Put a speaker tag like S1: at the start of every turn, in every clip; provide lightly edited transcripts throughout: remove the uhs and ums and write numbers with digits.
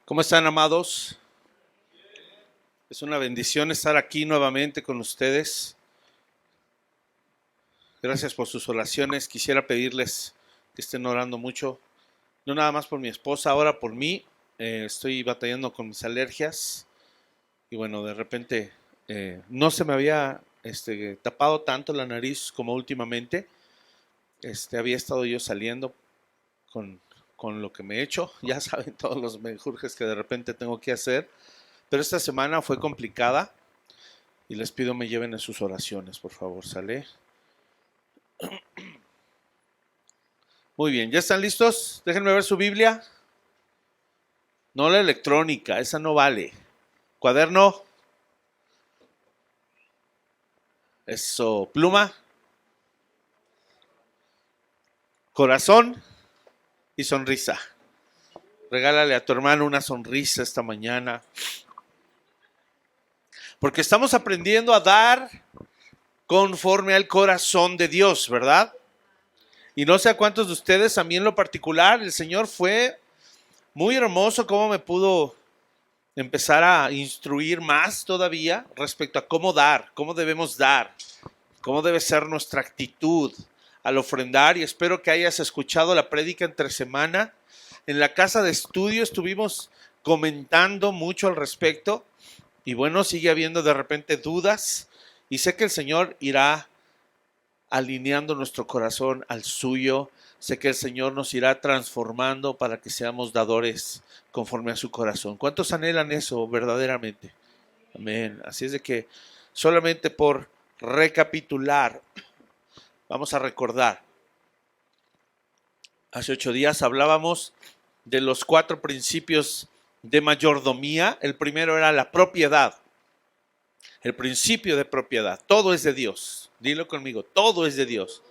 S1: ¿Cómo están, amados? Es una bendición estar aquí nuevamente con ustedes. Gracias por sus oraciones. Quisiera pedirles que estén orando mucho, no nada más por mi esposa, ahora por mí. Estoy batallando con mis alergias y bueno, de repente no se me había tapado tanto la nariz como últimamente. Había estado yo saliendo con, con lo que me he hecho. Ya saben todos los menjurjes que de repente tengo que hacer. Pero esta semana fue complicada y les pido me lleven en sus oraciones, por favor, ¿sale? Muy bien, ¿ya están listos? Déjenme ver su Biblia. No la electrónica, esa no vale. Cuaderno. Eso, pluma. Corazón y sonrisa. Regálale a tu hermano una sonrisa esta mañana. Porque estamos aprendiendo a dar conforme al corazón de Dios, ¿verdad? Y no sé a cuántos de ustedes, a mí en lo particular, el Señor fue muy hermoso cómo me pudo empezar a instruir más todavía respecto a cómo dar, cómo debemos dar, cómo debe ser nuestra actitud al ofrendar. Y espero que hayas escuchado la prédica entre semana. En la casa de estudio estuvimos comentando mucho al respecto y bueno, sigue habiendo de repente dudas y sé que el Señor irá alineando nuestro corazón al suyo. Sé que el Señor nos irá transformando para que seamos dadores conforme a su corazón. ¿Cuántos anhelan eso verdaderamente? Amén. Así es de que solamente por recapitular, vamos a recordar. Hace 8 días hablábamos de los 4 principios de mayordomía. El primero era la propiedad. El principio de propiedad. Todo es de Dios. Dilo conmigo, todo es de Dios.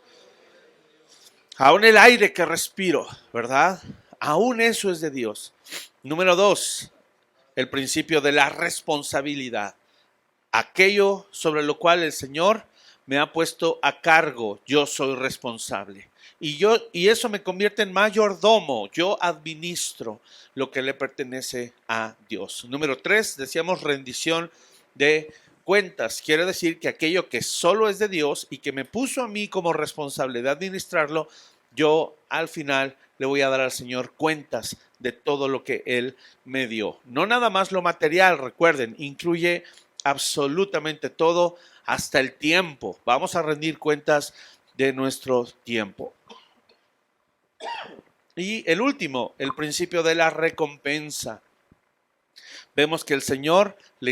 S1: Aún el aire que respiro, ¿verdad? Aún eso es de Dios. Número 2, el principio de la responsabilidad. Aquello sobre lo cual el Señor me ha puesto a cargo, yo soy responsable. Y eso me convierte en mayordomo. Yo administro lo que le pertenece a Dios. Número 3, decíamos rendición de cuentas. Quiere decir que aquello que solo es de Dios y que me puso a mí como responsable de administrarlo, yo al final le voy a dar al Señor cuentas de todo lo que Él me dio. No nada más lo material, recuerden, incluye absolutamente todo, hasta el tiempo. Vamos a rendir cuentas de nuestro tiempo. Y el último, el principio de la recompensa. Vemos que el Señor le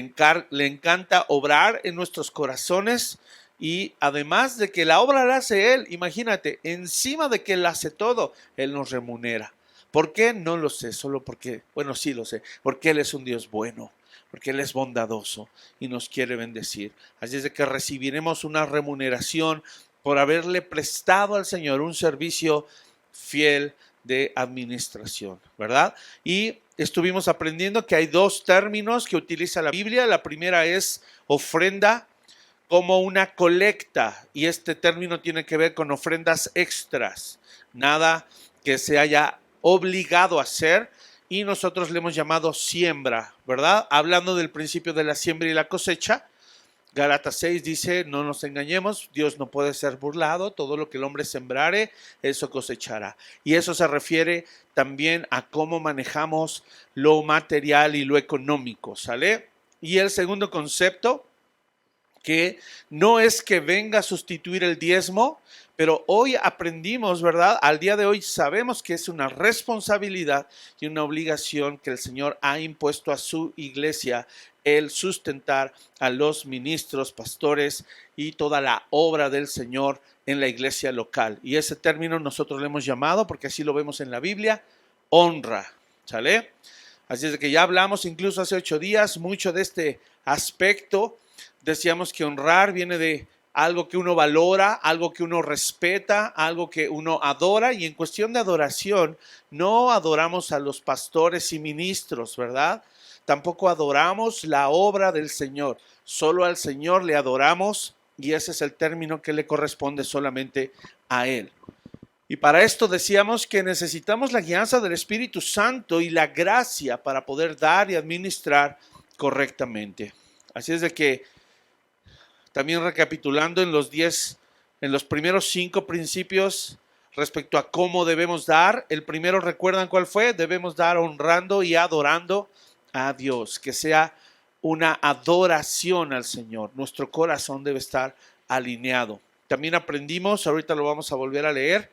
S1: encanta obrar en nuestros corazones y además de que la obra la hace Él, imagínate, encima de que Él hace todo, Él nos remunera. ¿Por qué? No lo sé, solo porque, bueno, sí lo sé, porque Él es un Dios bueno, porque Él es bondadoso y nos quiere bendecir. Así es de que recibiremos una remuneración por haberle prestado al Señor un servicio fiel de administración, ¿verdad? Y estuvimos aprendiendo que hay 2 términos que utiliza la Biblia. La primera es ofrenda como una colecta y este término tiene que ver con ofrendas extras, nada que se haya obligado a hacer y nosotros le hemos llamado siembra, ¿verdad? Hablando del principio de la siembra y la cosecha. Gálatas 6 dice, no nos engañemos, Dios no puede ser burlado, todo lo que el hombre sembrare, eso cosechará. Y eso se refiere también a cómo manejamos lo material y lo económico, ¿sale? Y el segundo concepto, que no es que venga a sustituir el diezmo, pero hoy aprendimos, ¿verdad? Al día de hoy sabemos que es una responsabilidad y una obligación que el Señor ha impuesto a su iglesia el sustentar a los ministros, pastores y toda la obra del Señor en la iglesia local. Y ese término nosotros le hemos llamado, porque así lo vemos en la Biblia, honra, ¿sale? Así es de que ya hablamos incluso hace 8 días mucho de este aspecto. Decíamos que honrar viene de algo que uno valora, algo que uno respeta, algo que uno adora. Y en cuestión de adoración, no adoramos a los pastores y ministros, ¿verdad? Tampoco adoramos la obra del Señor. Solo al Señor le adoramos y ese es el término que le corresponde solamente a Él. Y para esto decíamos que necesitamos la guianza del Espíritu Santo y la gracia para poder dar y administrar correctamente. Así es de que, también recapitulando en los primeros 5 principios respecto a cómo debemos dar, el primero, ¿recuerdan cuál fue? Debemos dar honrando y adorando a Dios, que sea una adoración al Señor. Nuestro corazón debe estar alineado. También aprendimos, ahorita lo vamos a volver a leer,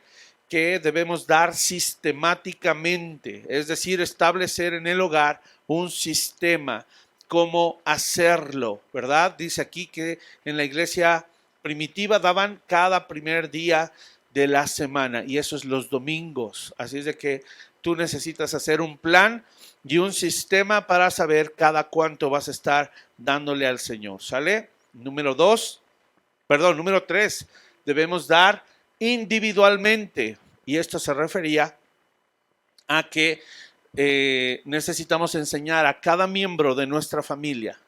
S1: que debemos dar sistemáticamente, es decir, establecer en el hogar un sistema, cómo hacerlo, ¿verdad? Dice aquí que en la iglesia primitiva daban cada primer día de la semana y eso es los domingos. Así es de que tú necesitas hacer un plan y un sistema para saber cada cuánto vas a estar dándole al Señor, ¿sale? Número 3, debemos dar individualmente. Y esto se refería a que necesitamos enseñar a cada miembro de nuestra familia,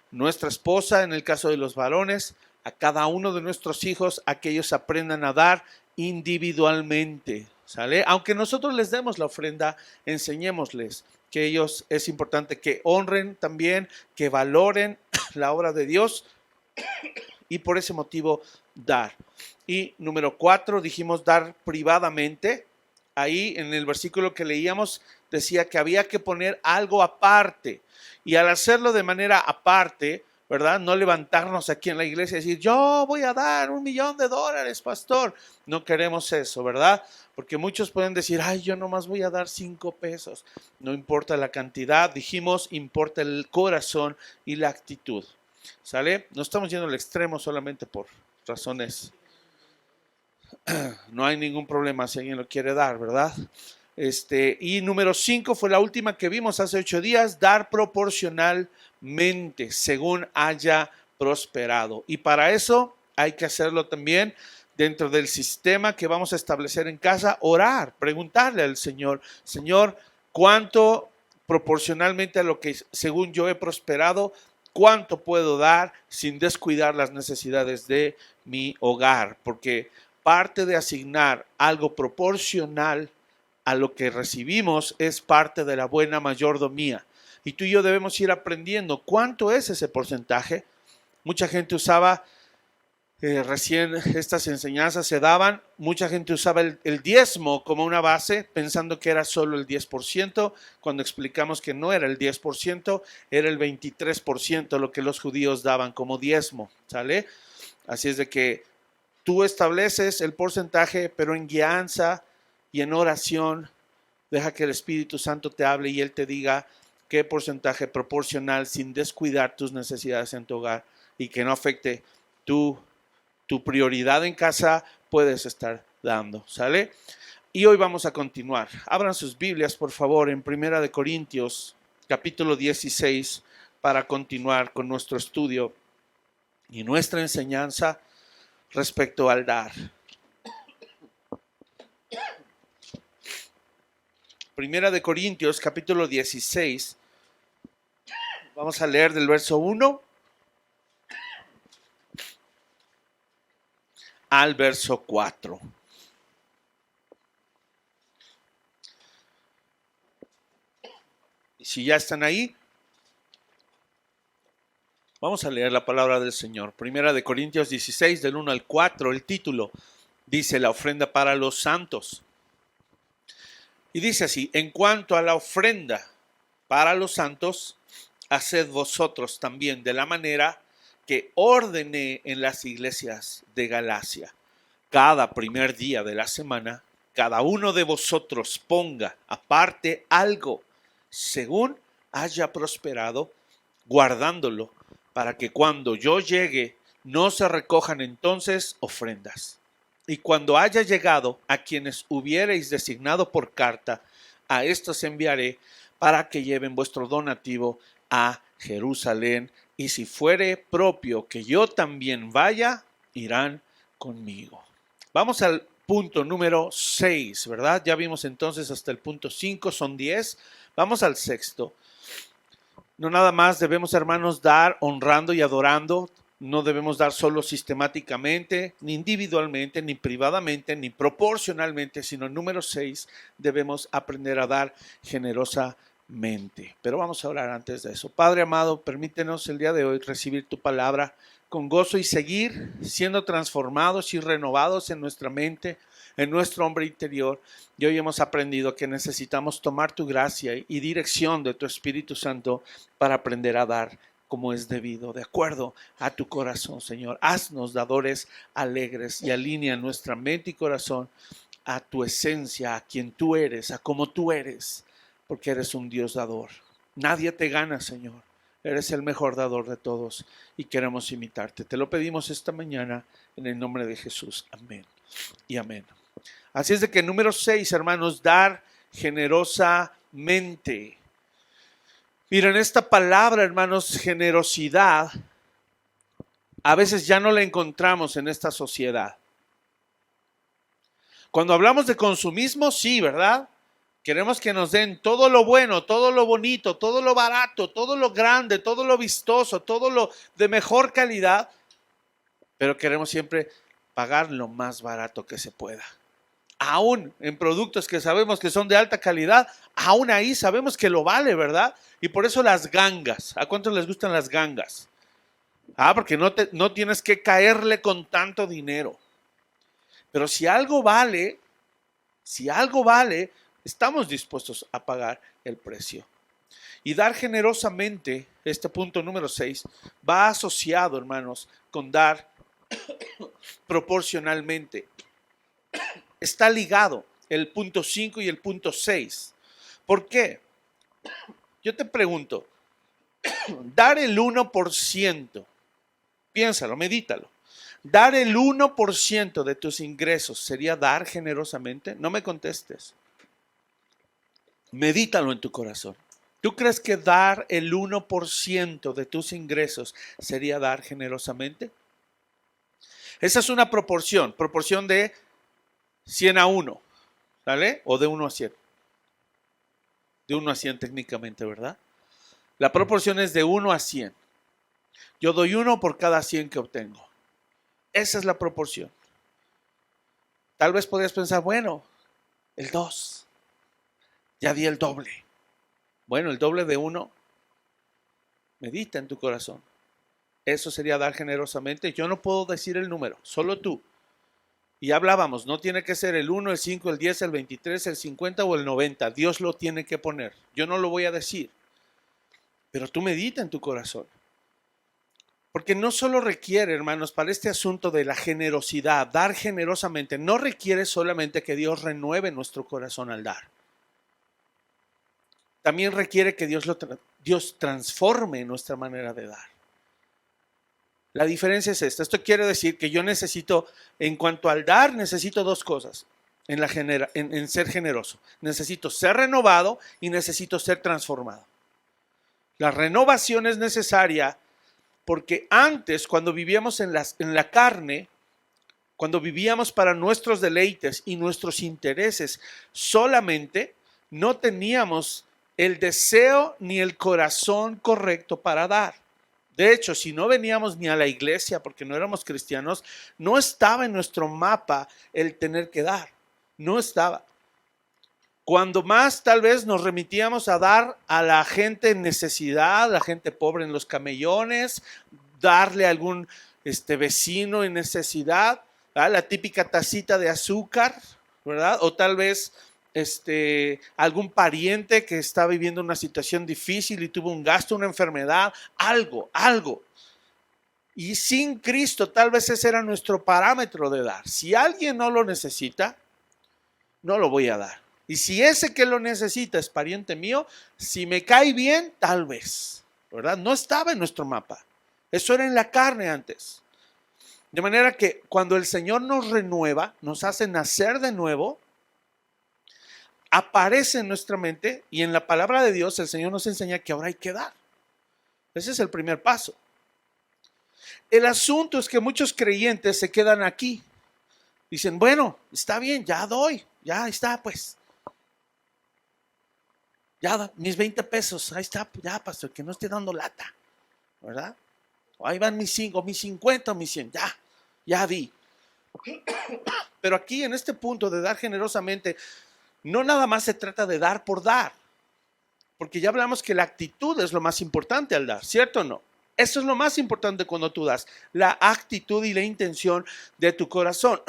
S1: nuestra esposa en el caso de los varones, a cada uno de nuestros hijos, a que ellos aprendan a dar individualmente, ¿sale? Aunque nosotros les demos la ofrenda, enseñémosles que ellos es importante que honren también, que valoren la obra de Dios y por ese motivo dar. Y número 4, dijimos dar privadamente. Ahí en el versículo que leíamos decía que había que poner algo aparte. Y al hacerlo de manera aparte, ¿verdad? No levantarnos aquí en la iglesia y decir, yo voy a dar $1,000,000, pastor. No queremos eso, ¿verdad? Porque muchos pueden decir, ay, yo nomás voy a dar 5 pesos. No importa la cantidad, dijimos, importa el corazón y la actitud. ¿Sale? No estamos yendo al extremo solamente por razones. No hay ningún problema si alguien lo quiere dar, ¿verdad? Y número 5 fue la última que vimos hace 8 días, dar proporcionalmente según haya prosperado. Y para eso hay que hacerlo también dentro del sistema que vamos a establecer en casa, orar, preguntarle al Señor, Señor, ¿cuánto proporcionalmente a lo que según yo he prosperado, cuánto puedo dar sin descuidar las necesidades de mi hogar? Porque parte de asignar algo proporcional a lo que recibimos es parte de la buena mayordomía. Y tú y yo debemos ir aprendiendo cuánto es ese porcentaje. Mucha gente usaba, recién estas enseñanzas se daban, mucha gente usaba el diezmo como una base, pensando que era solo el 10%, cuando explicamos que no era el 10%, era el 23% lo que los judíos daban como diezmo, ¿sale? Así es de que tú estableces el porcentaje, pero en guianza y en oración, deja que el Espíritu Santo te hable y Él te diga qué porcentaje proporcional sin descuidar tus necesidades en tu hogar y que no afecte tu prioridad en casa puedes estar dando, ¿sale? Y hoy vamos a continuar. Abran sus Biblias, por favor, en 1 Corintios, capítulo 16, para continuar con nuestro estudio y nuestra enseñanza respecto al dar. 1 Corintios, capítulo 16, vamos a leer del verso 1 al verso 4. Y si ya están ahí, vamos a leer la palabra del Señor. 1 Corintios 16, del 1 al 4, el título dice la ofrenda para los santos. Y dice así, en cuanto a la ofrenda para los santos, haced vosotros también de la manera que ordené en las iglesias de Galacia. Cada primer día de la semana, cada uno de vosotros ponga aparte algo, según haya prosperado, guardándolo, para que cuando yo llegue, no se recojan entonces ofrendas. Y cuando haya llegado a quienes hubiereis designado por carta, a estos enviaré para que lleven vuestro donativo a Jerusalén. Y si fuere propio que yo también vaya, irán conmigo. Vamos al punto número 6, ¿verdad? Ya vimos entonces hasta el punto 5, son 10. Vamos al sexto. No nada más debemos, hermanos, dar honrando y adorando. No debemos dar solo sistemáticamente, ni individualmente, ni privadamente, ni proporcionalmente, sino número 6, debemos aprender a dar generosamente. Pero vamos a orar antes de eso. Padre amado, permítenos el día de hoy recibir tu palabra con gozo y seguir siendo transformados y renovados en nuestra mente, en nuestro hombre interior. Y hoy hemos aprendido que necesitamos tomar tu gracia y dirección de tu Espíritu Santo para aprender a dar como es debido, de acuerdo a tu corazón, Señor. Haznos dadores alegres y alinea nuestra mente y corazón a tu esencia, a quien tú eres, a cómo tú eres, porque eres un Dios dador. Nadie te gana, Señor. Eres el mejor dador de todos y queremos imitarte. Te lo pedimos esta mañana en el nombre de Jesús. Amén y amén. Así es de que número 6, hermanos, dar generosamente. Miren, esta palabra, hermanos, generosidad, a veces ya no la encontramos en esta sociedad. Cuando hablamos de consumismo, sí, ¿verdad? Queremos que nos den todo lo bueno, todo lo bonito, todo lo barato, todo lo grande, todo lo vistoso, todo lo de mejor calidad, pero queremos siempre pagar lo más barato que se pueda. Aún en productos que sabemos que son de alta calidad, aún ahí sabemos que lo vale, ¿verdad? Y por eso las gangas. ¿A cuántos les gustan las gangas? Porque no tienes que caerle con tanto dinero. Pero si algo vale, estamos dispuestos a pagar el precio. Y dar generosamente, este punto número 6, va asociado, hermanos, con dar proporcionalmente. Está ligado el punto 5 y el punto 6. ¿Por qué? Yo te pregunto, dar el 1%, piénsalo, medítalo. ¿Dar el 1% de tus ingresos sería dar generosamente? No me contestes. Medítalo en tu corazón. ¿Tú crees que dar el 1% de tus ingresos sería dar generosamente? Esa es una proporción de 100 a 1, ¿vale? O de 1 a 100. De 1 a 100 técnicamente, ¿verdad? La proporción es de 1 a 100. Yo doy 1 por cada 100 que obtengo. Esa es la proporción. Tal vez podrías pensar, bueno, el 2. Ya di el doble. Bueno, el doble de 1. Medita en tu corazón. Eso sería dar generosamente. Yo no puedo decir el número, solo tú. Y hablábamos, no tiene que ser el 1, el 5, el 10, el 23, el 50 o el 90. Dios lo tiene que poner. Yo no lo voy a decir. Pero tú medita en tu corazón. Porque no solo requiere, hermanos, para este asunto de la generosidad, dar generosamente, no requiere solamente que Dios renueve nuestro corazón al dar. También requiere que Dios transforme nuestra manera de dar. La diferencia es esta. Esto quiere decir que yo necesito, en cuanto al dar, necesito dos cosas en ser generoso. Necesito ser renovado y necesito ser transformado. La renovación es necesaria porque antes, cuando vivíamos en la carne, cuando vivíamos para nuestros deleites y nuestros intereses solamente, no teníamos el deseo ni el corazón correcto para dar. De hecho, si no veníamos ni a la iglesia porque no éramos cristianos, no estaba en nuestro mapa el tener que dar. No estaba. Cuando más tal vez nos remitíamos a dar a la gente en necesidad, la gente pobre en los camellones, darle a algún vecino en necesidad, ¿verdad? La típica tacita de azúcar, ¿verdad? O tal vez algún pariente que está viviendo una situación difícil y tuvo un gasto, una enfermedad, algo. Y sin Cristo tal vez ese era nuestro parámetro de dar. Si alguien no lo necesita, no lo voy a dar. Y si ese que lo necesita es pariente mío, si me cae bien, tal vez, ¿verdad? No estaba en nuestro mapa. Eso era en la carne antes. De manera que cuando el Señor nos renueva, nos hace nacer de nuevo, aparece en nuestra mente y en la palabra de Dios el Señor nos enseña que ahora hay que dar. Ese es el primer paso. El asunto es que muchos creyentes se quedan aquí. Dicen, bueno, está bien, ya doy, ya está pues. Ya mis 20 pesos, ahí está, ya pastor, que no esté dando lata, ¿verdad? Ahí van mis 5, mis 50, mis 100. Ya di. Pero aquí en este punto de dar generosamente, no nada más se trata de dar por dar. Porque ya hablamos que la actitud es lo más importante al dar, ¿cierto o no? Eso es lo más importante cuando tú das, la actitud y la intención de tu corazón.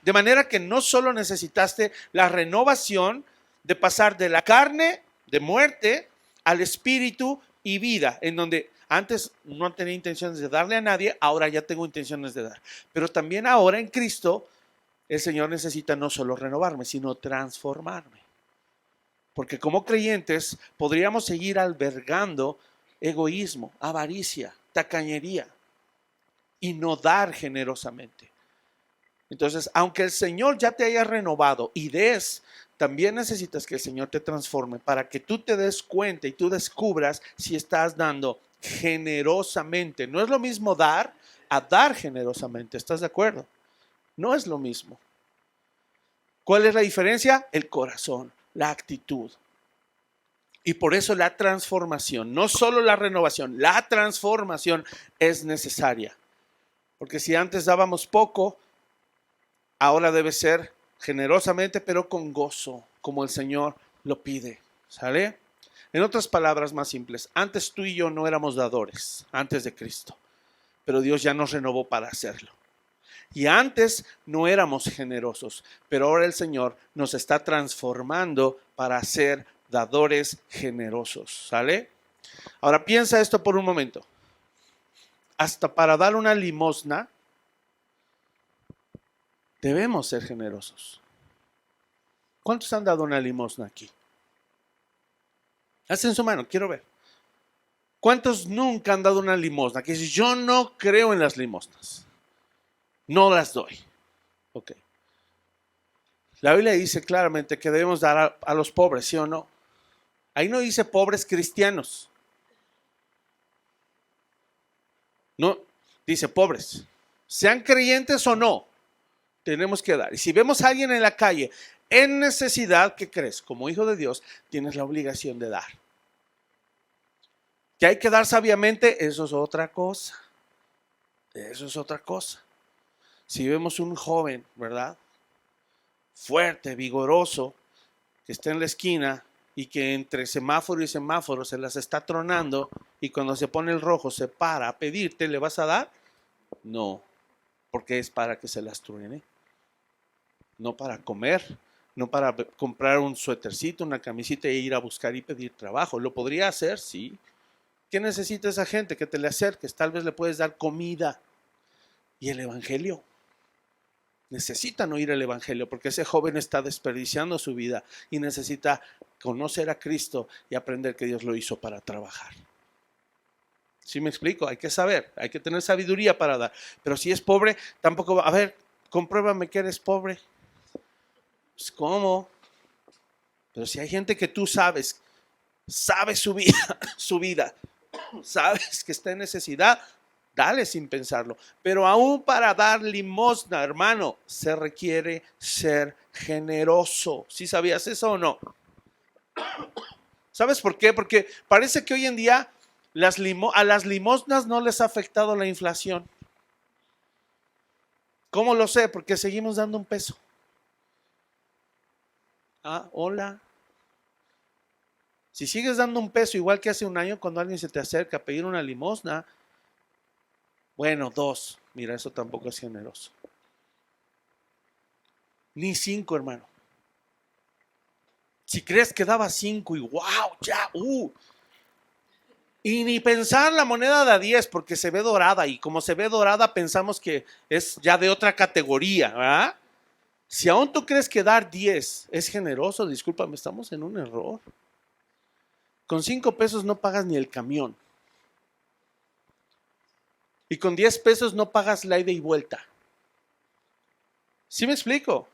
S1: De manera que no solo necesitaste la renovación de pasar de la carne, de muerte, al espíritu y vida, en donde antes no tenía intenciones de darle a nadie, ahora ya tengo intenciones de dar. Pero también ahora en Cristo, el Señor necesita no solo renovarme, sino transformarme. Porque como creyentes podríamos seguir albergando egoísmo, avaricia, tacañería y no dar generosamente. Entonces, aunque el Señor ya te haya renovado y des, también necesitas que el Señor te transforme para que tú te des cuenta y tú descubras si estás dando generosamente. No es lo mismo dar a dar generosamente, ¿estás de acuerdo? No es lo mismo. ¿Cuál es la diferencia? El corazón, la actitud. Y por eso la transformación, no solo la renovación, la transformación es necesaria. Porque si antes dábamos poco, ahora debe ser generosamente, pero con gozo, como el Señor lo pide. ¿Sale? En otras palabras más simples, antes tú y yo no éramos dadores, antes de Cristo, pero Dios ya nos renovó para hacerlo. Y antes no éramos generosos, pero ahora el Señor nos está transformando para ser dadores generosos. ¿Sale? Ahora piensa esto por un momento. Hasta para dar una limosna, debemos ser generosos. ¿Cuántos han dado una limosna aquí? Hacen su mano, quiero ver. ¿Cuántos nunca han dado una limosna? Que dice, yo no creo en las limosnas. No las doy. Ok. La Biblia dice claramente que debemos dar a los pobres, ¿sí o no? Ahí no dice pobres cristianos. No, dice pobres. Sean creyentes o no, tenemos que dar. Y si vemos a alguien en la calle en necesidad, ¿qué crees? Como hijo de Dios, tienes la obligación de dar. Que hay que dar sabiamente, eso es otra cosa. Eso es otra cosa. Si vemos un joven, ¿verdad? Fuerte, vigoroso, que está en la esquina y que entre semáforo y semáforo se las está tronando y cuando se pone el rojo se para a pedirte, ¿le vas a dar? No, porque es para que se las truene. No para comer, no para comprar un suétercito, una camisita e ir a buscar y pedir trabajo. ¿Lo podría hacer? Sí. ¿Qué necesita esa gente? Que te le acerques, tal vez le puedes dar comida. ¿Y el evangelio? Necesitan oír el evangelio porque ese joven está desperdiciando su vida y necesita conocer a Cristo y aprender que Dios lo hizo para trabajar. ¿Sí me explico? Hay que saber, hay que tener sabiduría para dar. Pero si es pobre, tampoco va. A ver, compruébame que eres pobre. Pues, ¿cómo? Pero si hay gente que tú sabes su vida, sabes que está en necesidad, dale sin pensarlo. Pero aún para dar limosna, hermano, se requiere ser generoso. ¿Sí sabías eso o no? ¿Sabes por qué? Porque parece que hoy en día a las limosnas no les ha afectado la inflación. ¿Cómo lo sé? Porque seguimos dando un peso. Ah, hola. Si sigues dando un peso igual que hace un año cuando alguien se te acerca a pedir una limosna, bueno, 2. Mira, eso tampoco es generoso. Ni 5, hermano. Si crees que daba 5 y wow, ya, Y ni pensar la moneda de a 10 porque se ve dorada y como se ve dorada pensamos que es ya de otra categoría, ¿verdad? Si aún tú crees que dar 10 es generoso, discúlpame, estamos en un error. Con 5 pesos no pagas ni el camión. Y con 10 pesos no pagas la ida y vuelta. ¿Sí me explico?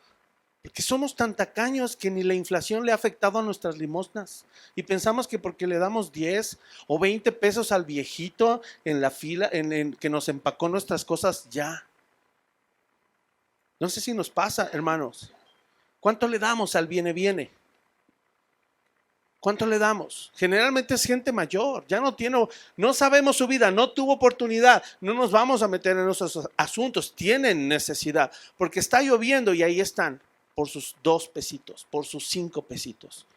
S1: Porque somos tan tacaños que ni la inflación le ha afectado a nuestras limosnas. Y pensamos que porque le damos 10 o 20 pesos al viejito en la fila, que nos empacó nuestras cosas, ya. No sé si nos pasa, hermanos. ¿Cuánto le damos al viene? ¿Cuánto le damos? Generalmente es gente mayor, ya no sabemos su vida, no tuvo oportunidad, no nos vamos a meter en esos asuntos, tienen necesidad, porque está lloviendo y ahí están, por sus 2 pesitos, por sus 5 pesitos.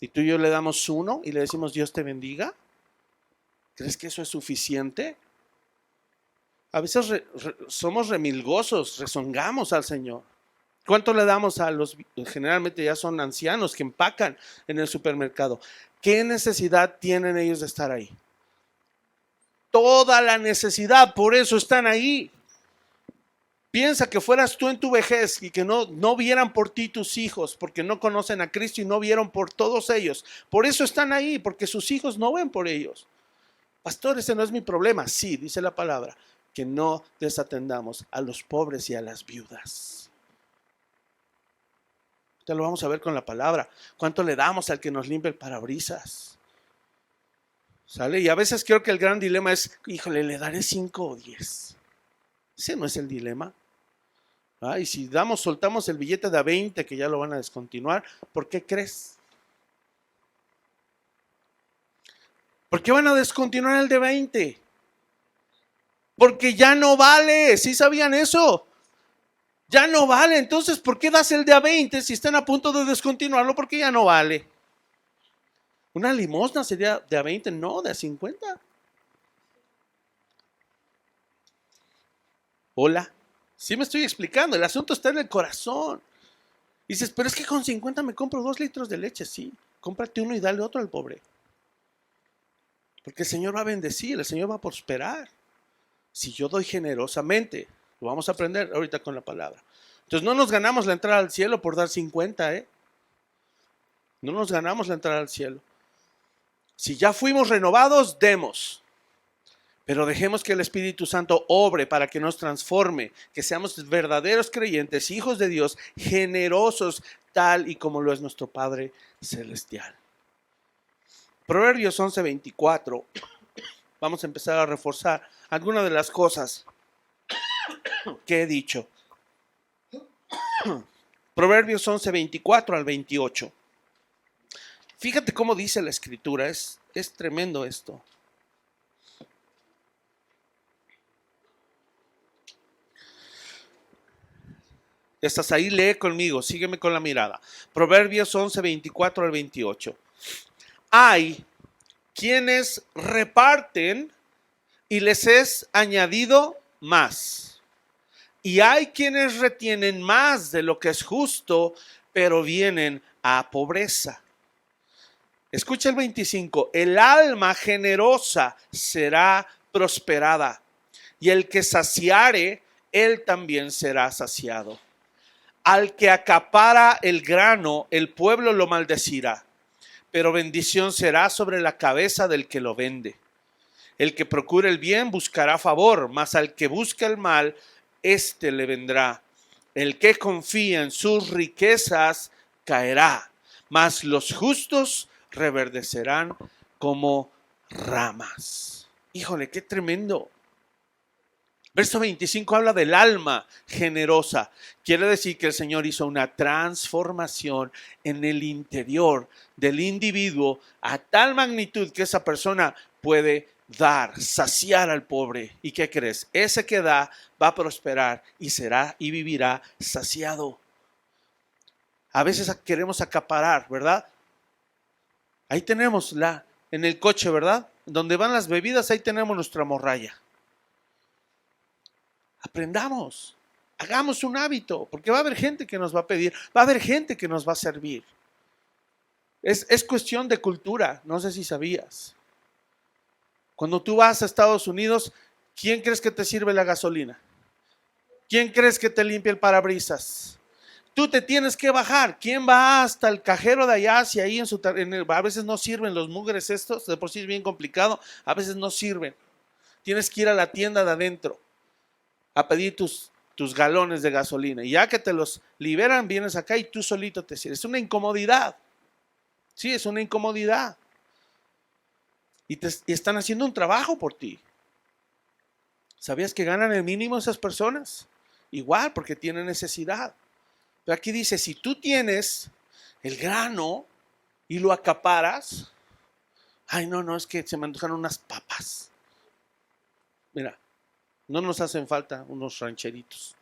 S1: Y tú y yo le damos 1 y le decimos Dios te bendiga. ¿Crees que eso es suficiente? A veces somos remilgosos, rezongamos al Señor. ¿Cuánto le damos a los, generalmente ya son ancianos que empacan en el supermercado? ¿Qué necesidad tienen ellos de estar ahí? Toda la necesidad, por eso están ahí. Piensa que fueras tú en tu vejez y que no vieran por ti tus hijos, porque no conocen a Cristo y no vieron por todos ellos. Por eso están ahí, porque sus hijos no ven por ellos. Pastor, ese no es mi problema. Sí, dice la palabra, que no desatendamos a los pobres y a las viudas. Ya lo vamos a ver con la palabra. ¿Cuánto le damos al que nos limpia el parabrisas? ¿Sale? Y a veces creo que el gran dilema es, híjole, le daré 5 o 10. Ese no es el dilema. Y si soltamos el billete de a 20, que ya lo van a descontinuar, ¿por qué crees? ¿Por qué van a descontinuar el de 20? Porque ya no vale. ¿Sí sabían eso? Ya no vale. Entonces, ¿por qué das el de a 20 si están a punto de descontinuarlo? Porque ya no vale. Una limosna sería de a 20, no, de a 50. Hola. Sí me estoy explicando. El asunto está en el corazón. Dices, pero es que con 50 me compro 2 litros de leche. Sí, cómprate uno y dale otro al pobre. Porque el Señor va a bendecir, el Señor va a prosperar. Si yo doy generosamente, lo vamos a aprender ahorita con la palabra. Entonces no nos ganamos la entrada al cielo por dar 50, No nos ganamos la entrada al cielo. Si ya fuimos renovados, demos. Pero dejemos que el Espíritu Santo obre para que nos transforme, que seamos verdaderos creyentes, hijos de Dios, generosos, tal y como lo es nuestro Padre Celestial. Proverbios 11:24. Vamos a empezar a reforzar algunas de las cosas que he dicho. Proverbios 11:24 al 28. Fíjate cómo dice la Escritura, es tremendo esto. Estás ahí, lee conmigo, sígueme con la mirada. Proverbios 11:24 al 28. Hay quienes reparten y les es añadido más. Y hay quienes retienen más de lo que es justo, pero vienen a pobreza. Escucha el 25. El alma generosa será prosperada, y el que saciare, él también será saciado. Al que acapara el grano, el pueblo lo maldecirá, pero bendición será sobre la cabeza del que lo vende. El que procura el bien buscará favor, mas al que busca el mal, éste le vendrá. El que confía en sus riquezas caerá, mas los justos reverdecerán como ramas. Híjole, qué tremendo. Verso 25 habla del alma generosa. Quiere decir que el Señor hizo una transformación en el interior del individuo a tal magnitud que esa persona puede dar, saciar al pobre. ¿Y qué crees? Ese que da va a prosperar y será y vivirá saciado. A veces queremos acaparar, ¿verdad? Ahí tenemos en el coche, ¿verdad? Donde van las bebidas, ahí tenemos nuestra morralla. Aprendamos, hagamos un hábito, porque va a haber gente que nos va a pedir, va a haber gente que nos va a servir. Es cuestión de cultura, no sé si sabías. Cuando tú vas a Estados Unidos, ¿quién crees que te sirve la gasolina? ¿Quién crees que te limpia el parabrisas? Tú te tienes que bajar. ¿Quién va hasta el cajero de allá? Si ahí a veces no sirven los mugres estos, de por sí es bien complicado, a veces no sirven. Tienes que ir a la tienda de adentro a pedir tus galones de gasolina. Y ya que te los liberan, vienes acá y tú solito te sirves. Es una incomodidad. Sí, es una incomodidad. Y están haciendo un trabajo por ti. ¿Sabías que ganan el mínimo esas personas? Igual, porque tienen necesidad. Pero aquí dice, si tú tienes el grano, y lo acaparas. Ay, no, es que se me antojaron unas papas. Mira, no nos hacen falta unos rancheritos.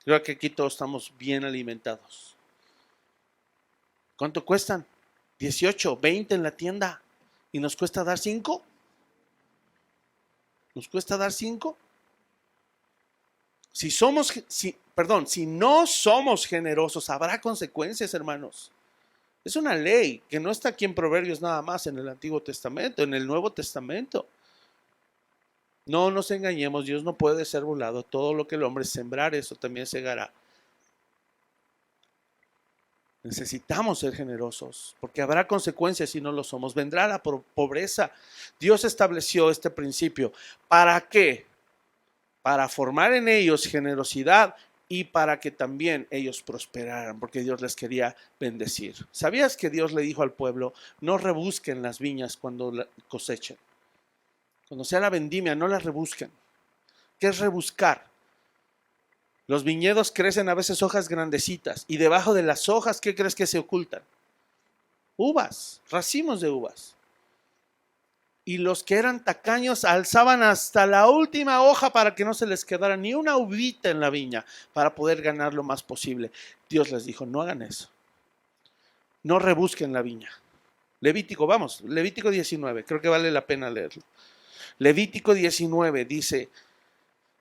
S1: Creo que aquí todos estamos bien alimentados. ¿Cuánto cuestan? 18, 20 en la tienda. ¿Y nos cuesta dar 5? ¿Nos cuesta dar 5? Si no somos generosos, habrá consecuencias, hermanos. Es una ley que no está aquí en Proverbios nada más, en el Antiguo Testamento, en el Nuevo Testamento. No nos engañemos, Dios no puede ser burlado. Todo lo que el hombre sembrar, eso también segará. Necesitamos ser generosos, porque habrá consecuencias si no lo somos. Vendrá la pobreza. Dios estableció este principio. ¿Para qué? Para formar en ellos generosidad y para que también ellos prosperaran, porque Dios les quería bendecir. ¿Sabías que Dios le dijo al pueblo, no rebusquen las viñas cuando cosechen? Cuando sea la vendimia, no las rebusquen. ¿Qué es rebuscar? Los viñedos crecen a veces hojas grandecitas y debajo de las hojas, ¿qué crees que se ocultan? Uvas, racimos de uvas. Y los que eran tacaños alzaban hasta la última hoja para que no se les quedara ni una uvita en la viña para poder ganar lo más posible. Dios les dijo, no hagan eso. No rebusquen la viña. Levítico 19, creo que vale la pena leerlo. Levítico 19 dice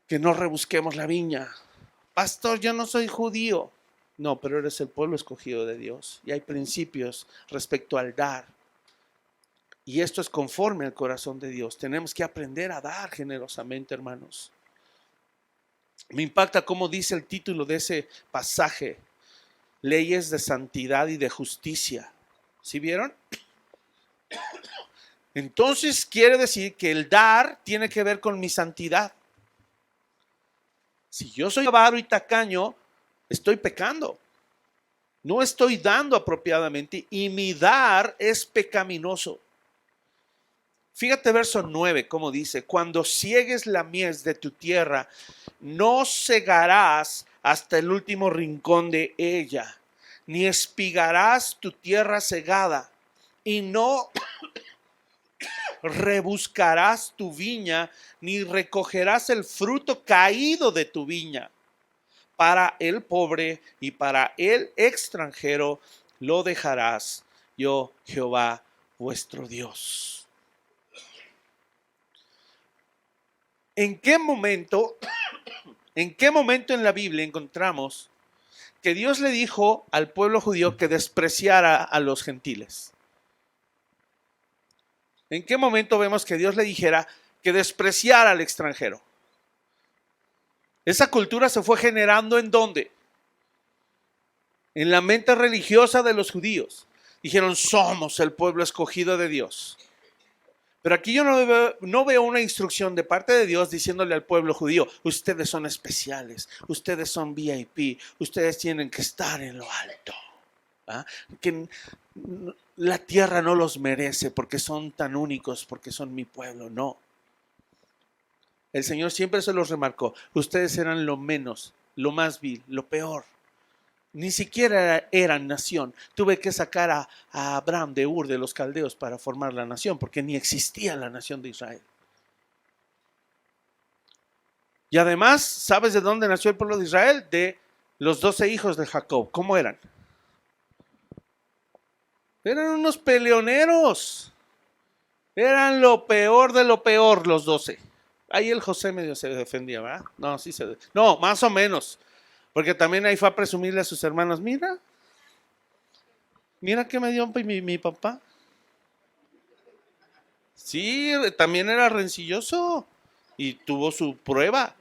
S1: que no rebusquemos la viña. Pastor, yo no soy judío. No, pero eres el pueblo escogido de Dios. Y hay principios respecto al dar. Y esto es conforme al corazón de Dios. Tenemos que aprender a dar generosamente, hermanos. Me impacta cómo dice el título de ese pasaje. Leyes de santidad y de justicia. ¿Sí vieron? Entonces quiere decir que el dar tiene que ver con mi santidad. Si yo soy avaro y tacaño, estoy pecando. No estoy dando apropiadamente y mi dar es pecaminoso. Fíjate verso 9, como dice, cuando ciegues la mies de tu tierra, no cegarás hasta el último rincón de ella, ni espigarás tu tierra cegada, y no rebuscarás tu viña, ni recogerás el fruto caído de tu viña. Para el pobre y para el extranjero lo dejarás, yo Jehová vuestro Dios. ¿En qué momento en la Biblia encontramos que Dios le dijo al pueblo judío que despreciara a los gentiles? ¿En qué momento vemos que Dios le dijera que despreciara al extranjero? Esa cultura se fue generando ¿en dónde? En la mente religiosa de los judíos. Dijeron, somos el pueblo escogido de Dios. Pero aquí yo no veo una instrucción de parte de Dios diciéndole al pueblo judío, ustedes son especiales, ustedes son VIP, ustedes tienen que estar en lo alto. ¿Ah? Que la tierra no los merece porque son tan únicos, porque son mi pueblo. No. El Señor siempre se los remarcó, ustedes eran lo menos, lo más vil, lo peor. Ni siquiera eran nación. Tuve que sacar a Abraham de Ur de los caldeos para formar la nación, porque ni existía la nación de Israel. Y además, ¿sabes de dónde nació el pueblo de Israel? De los 12 hijos de Jacob. ¿Cómo eran? Eran unos peleoneros. Eran lo peor de lo peor los 12. Ahí el José medio se defendía, ¿verdad? No, más o menos. Porque también ahí fue a presumirle a sus hermanos, mira que me dio mi papá. Sí, también era rencilloso y tuvo su prueba.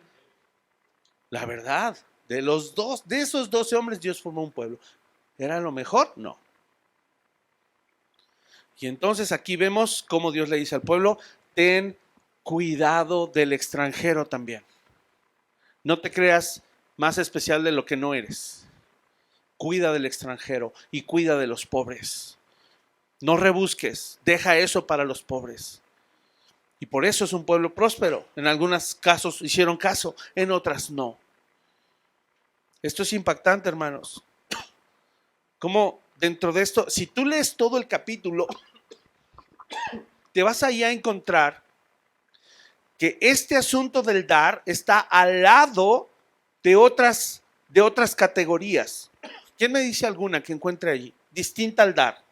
S1: La verdad, de esos 12 hombres Dios formó un pueblo. ¿Era lo mejor? No. Y entonces aquí vemos cómo Dios le dice al pueblo, ten cuidado del extranjero también. No te creas más especial de lo que no eres. Cuida del extranjero y cuida de los pobres. No rebusques, deja eso para los pobres. Y por eso es un pueblo próspero. En algunos casos hicieron caso, en otras no. Esto es impactante, hermanos. Cómo dentro de esto, si tú lees todo el capítulo, te vas ahí a encontrar que este asunto del dar está al lado de otras categorías. ¿Quién me dice alguna que encuentre allí? Distinta al dar.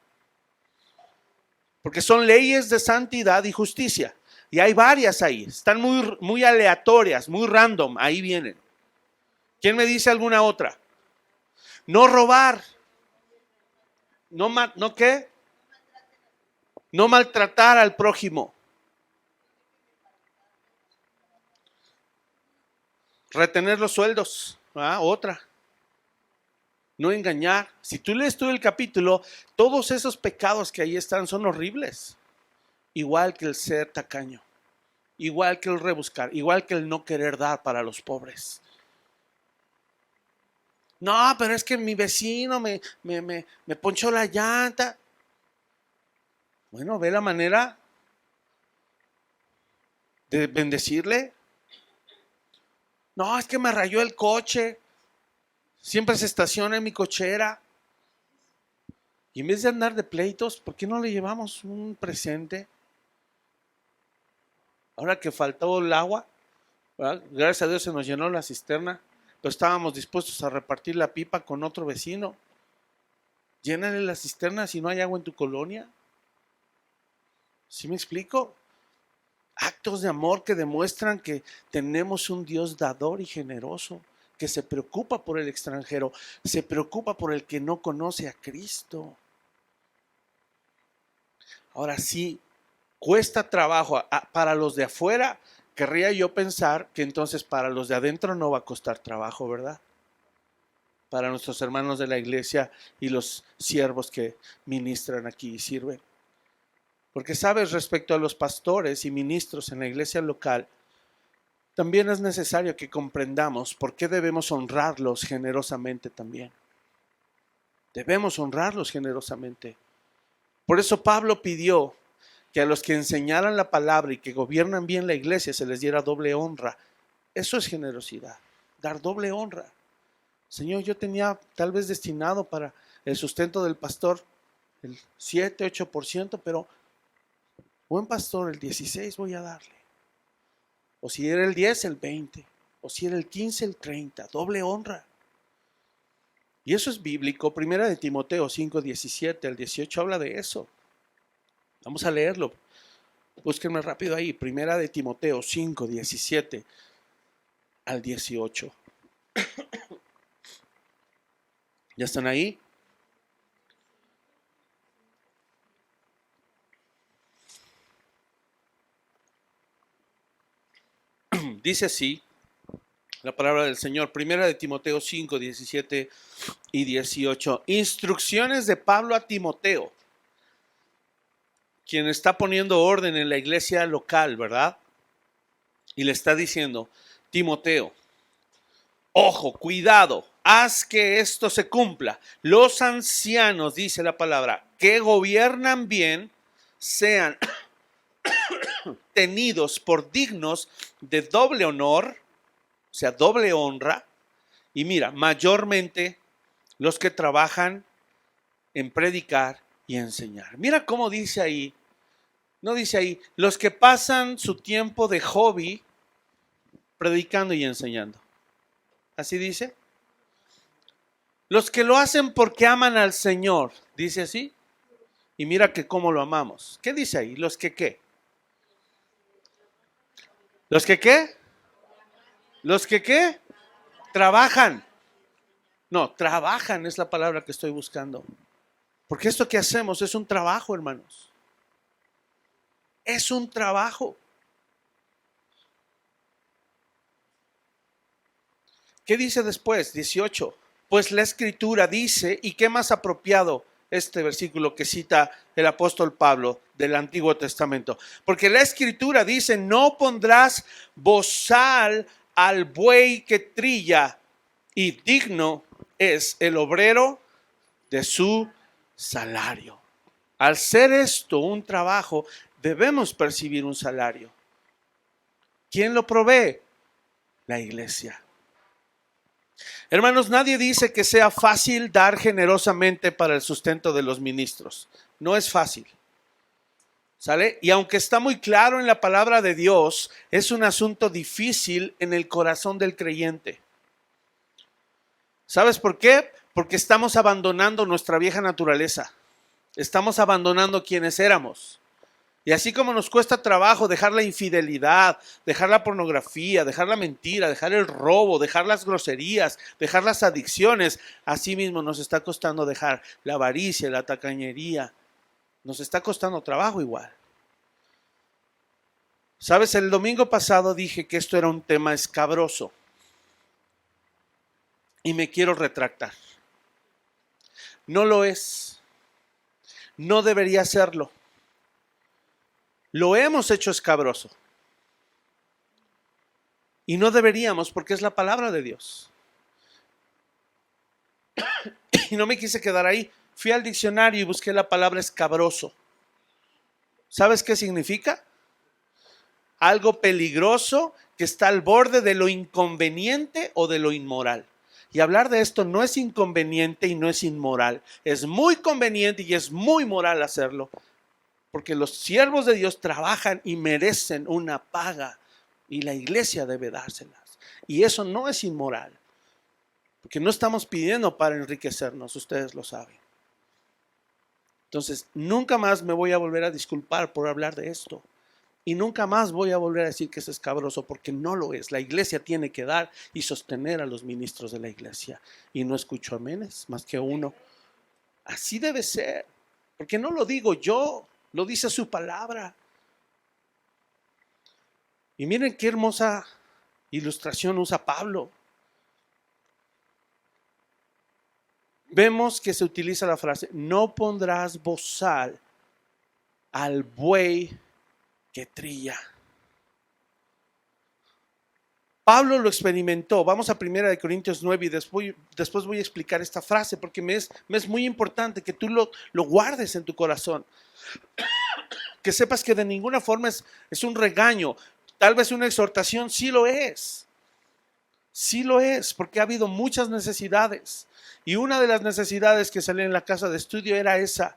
S1: Porque son leyes de santidad y justicia. Y hay varias ahí. Están muy aleatorias, muy random. Ahí vienen. ¿Quién me dice alguna otra? No robar. ¿No qué? No maltratar al prójimo. Retener los sueldos. Otra. No engañar. Si tú lees todo el capítulo, todos esos pecados que ahí están son horribles. Igual que el ser tacaño. Igual que el rebuscar. Igual que el no querer dar para los pobres. No, pero es que mi vecino me ponchó la llanta. Bueno, ve la manera de bendecirle. No, es que me rayó el coche. Siempre se estaciona en mi cochera. Y en vez de andar de pleitos, ¿por qué no le llevamos un presente? Ahora que faltó el agua, ¿verdad? Gracias a Dios se nos llenó la cisterna, pero estábamos dispuestos a repartir la pipa con otro vecino. Llénale la cisterna si no hay agua en tu colonia. ¿Sí me explico? Actos de amor que demuestran que tenemos un Dios dador y generoso, que se preocupa por el extranjero, se preocupa por el que no conoce a Cristo. Ahora sí, cuesta trabajo para los de afuera. Querría yo pensar que entonces para los de adentro no va a costar trabajo, ¿verdad? Para nuestros hermanos de la iglesia y los siervos que ministran aquí y sirven. Porque sabes, respecto a los pastores y ministros en la iglesia local, también es necesario que comprendamos por qué debemos honrarlos generosamente también. Debemos honrarlos generosamente. Por eso Pablo pidió que a los que enseñaran la palabra y que gobiernan bien la iglesia se les diera doble honra. Eso es generosidad, dar doble honra. Señor, yo tenía tal vez destinado para el sustento del pastor el 7, 8%, pero buen pastor, el 16 voy a darle. O si era el 10, el 20. O si era el 15, el 30. Doble honra. Y eso es bíblico. Primera de Timoteo 5, 17 al 18 habla de eso. Vamos a leerlo. Búsquenme rápido ahí. Primera de Timoteo 5, 17 al 18. ¿Ya están ahí? Dice así la palabra del Señor. Primera de Timoteo 5, 17 y 18. Instrucciones de Pablo a Timoteo, quien está poniendo orden en la iglesia local, ¿verdad? Y le está diciendo: Timoteo, ojo, cuidado, haz que esto se cumpla. Los ancianos, dice la palabra, que gobiernan bien, sean tenidos por dignos de doble honor, o sea, doble honra. Y mira, mayormente los que trabajan en predicar y enseñar. Mira cómo dice ahí, no dice ahí, los que pasan su tiempo de hobby predicando y enseñando. Así dice. Los que lo hacen porque aman al Señor, dice así. Y mira que cómo lo amamos. ¿Qué dice ahí? ¿Los que qué? ¿Los que qué? ¿Los que qué? Trabajan. No, trabajan es la palabra que estoy buscando. Porque esto que hacemos es un trabajo, hermanos. Es un trabajo. ¿Qué dice después? 18. Pues la Escritura dice, y qué más apropiado este versículo que cita el apóstol Pablo del Antiguo Testamento. Porque la Escritura dice, no pondrás bozal al buey que trilla, y digno es el obrero de su salario. Al ser esto un trabajo, debemos percibir un salario. ¿Quién lo provee? La iglesia. Hermanos, nadie dice que sea fácil dar generosamente para el sustento de los ministros. No es fácil. ¿Sale? Y aunque está muy claro en la palabra de Dios, es un asunto difícil en el corazón del creyente. ¿Sabes por qué? Porque estamos abandonando nuestra vieja naturaleza. Estamos abandonando quienes éramos. Y así como nos cuesta trabajo dejar la infidelidad, dejar la pornografía, dejar la mentira, dejar el robo, dejar las groserías, dejar las adicciones, así mismo nos está costando dejar la avaricia, la tacañería. Nos está costando trabajo igual. Sabes, el domingo pasado dije que esto era un tema escabroso. Y me quiero retractar. No lo es. No debería serlo. Lo hemos hecho escabroso. Y no deberíamos porque es la palabra de Dios. Y no me quise quedar ahí. Fui al diccionario y busqué la palabra escabroso. ¿Sabes qué significa? Algo peligroso que está al borde de lo inconveniente o de lo inmoral. Y hablar de esto no es inconveniente y no es inmoral. Es muy conveniente y es muy moral hacerlo. Porque los siervos de Dios trabajan y merecen una paga. Y la iglesia debe dárselas. Y eso no es inmoral. Porque no estamos pidiendo para enriquecernos, ustedes lo saben. Entonces, nunca más me voy a volver a disculpar por hablar de esto. Y nunca más voy a volver a decir que es escabroso, porque no lo es. La iglesia tiene que dar y sostener a los ministros de la iglesia. Y no escucho aménes, más que uno. Así debe ser. Porque no lo digo yo, lo dice su palabra. Y miren qué hermosa ilustración usa Pablo. Vemos que se utiliza la frase, no pondrás bozal al buey que trilla. Pablo lo experimentó. Vamos a 1 Corintios 9 y después voy a explicar esta frase porque me es muy importante que tú lo guardes en tu corazón. Que sepas que de ninguna forma es un regaño. Tal vez una exhortación, sí lo es. Sí lo es, porque ha habido muchas necesidades. Y una de las necesidades que salía en la casa de estudio era esa.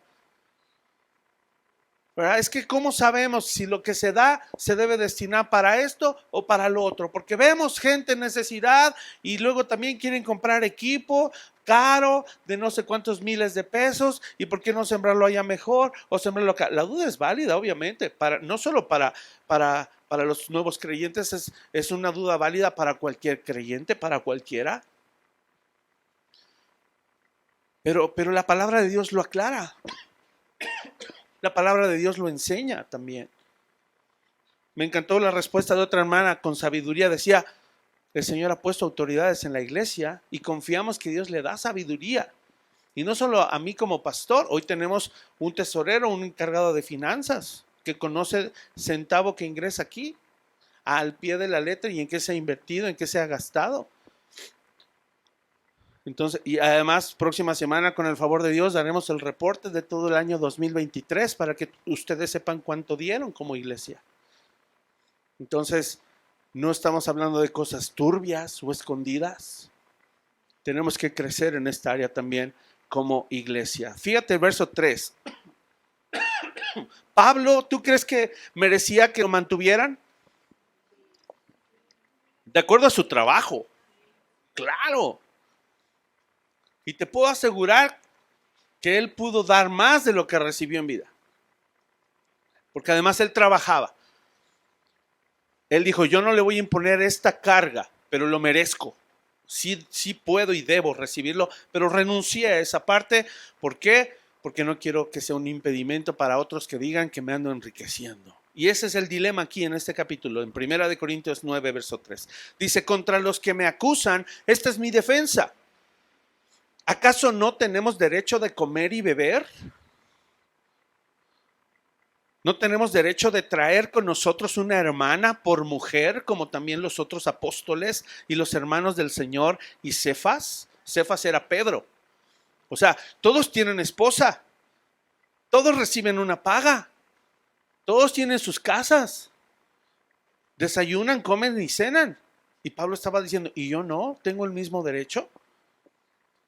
S1: ¿Verdad? Es que ¿cómo sabemos si lo que se da se debe destinar para esto o para lo otro? Porque vemos gente en necesidad y luego también quieren comprar equipo caro de no sé cuántos miles de pesos, y ¿por qué no sembrarlo allá mejor o sembrarlo acá? La duda es válida, obviamente, no solo para los nuevos creyentes, es una duda válida para cualquier creyente, para cualquiera. Pero la palabra de Dios lo aclara. La palabra de Dios lo enseña también. Me encantó la respuesta de otra hermana con sabiduría. Decía, el Señor ha puesto autoridades en la iglesia y confiamos que Dios le da sabiduría. Y no solo a mí como pastor, hoy tenemos un tesorero, un encargado de finanzas que conoce centavo que ingresa aquí, al pie de la letra, y en qué se ha invertido, en qué se ha gastado. Entonces, y además, próxima semana, con el favor de Dios, daremos el reporte de todo el año 2023 para que ustedes sepan cuánto dieron como iglesia. Entonces, no estamos hablando de cosas turbias o escondidas. Tenemos que crecer en esta área también como iglesia. Fíjate el verso 3. Pablo, ¿tú crees que merecía que lo mantuvieran? De acuerdo a su trabajo. Claro. Y te puedo asegurar que él pudo dar más de lo que recibió en vida. Porque además él trabajaba. Él dijo, yo no le voy a imponer esta carga, pero lo merezco. Sí puedo y debo recibirlo, pero renuncié a esa parte. ¿Por qué? Porque no quiero que sea un impedimento para otros que digan que me ando enriqueciendo. Y ese es el dilema aquí en este capítulo, en 1 Corintios 9, verso 3. Dice, contra los que me acusan, esta es mi defensa. ¿Acaso no tenemos derecho de comer y beber? ¿No tenemos derecho de traer con nosotros una hermana por mujer, como también los otros apóstoles y los hermanos del Señor y Cefas? Cefas era Pedro. O sea, todos tienen esposa, todos reciben una paga, todos tienen sus casas, desayunan, comen y cenan. Y Pablo estaba diciendo, ¿y yo no tengo el mismo derecho?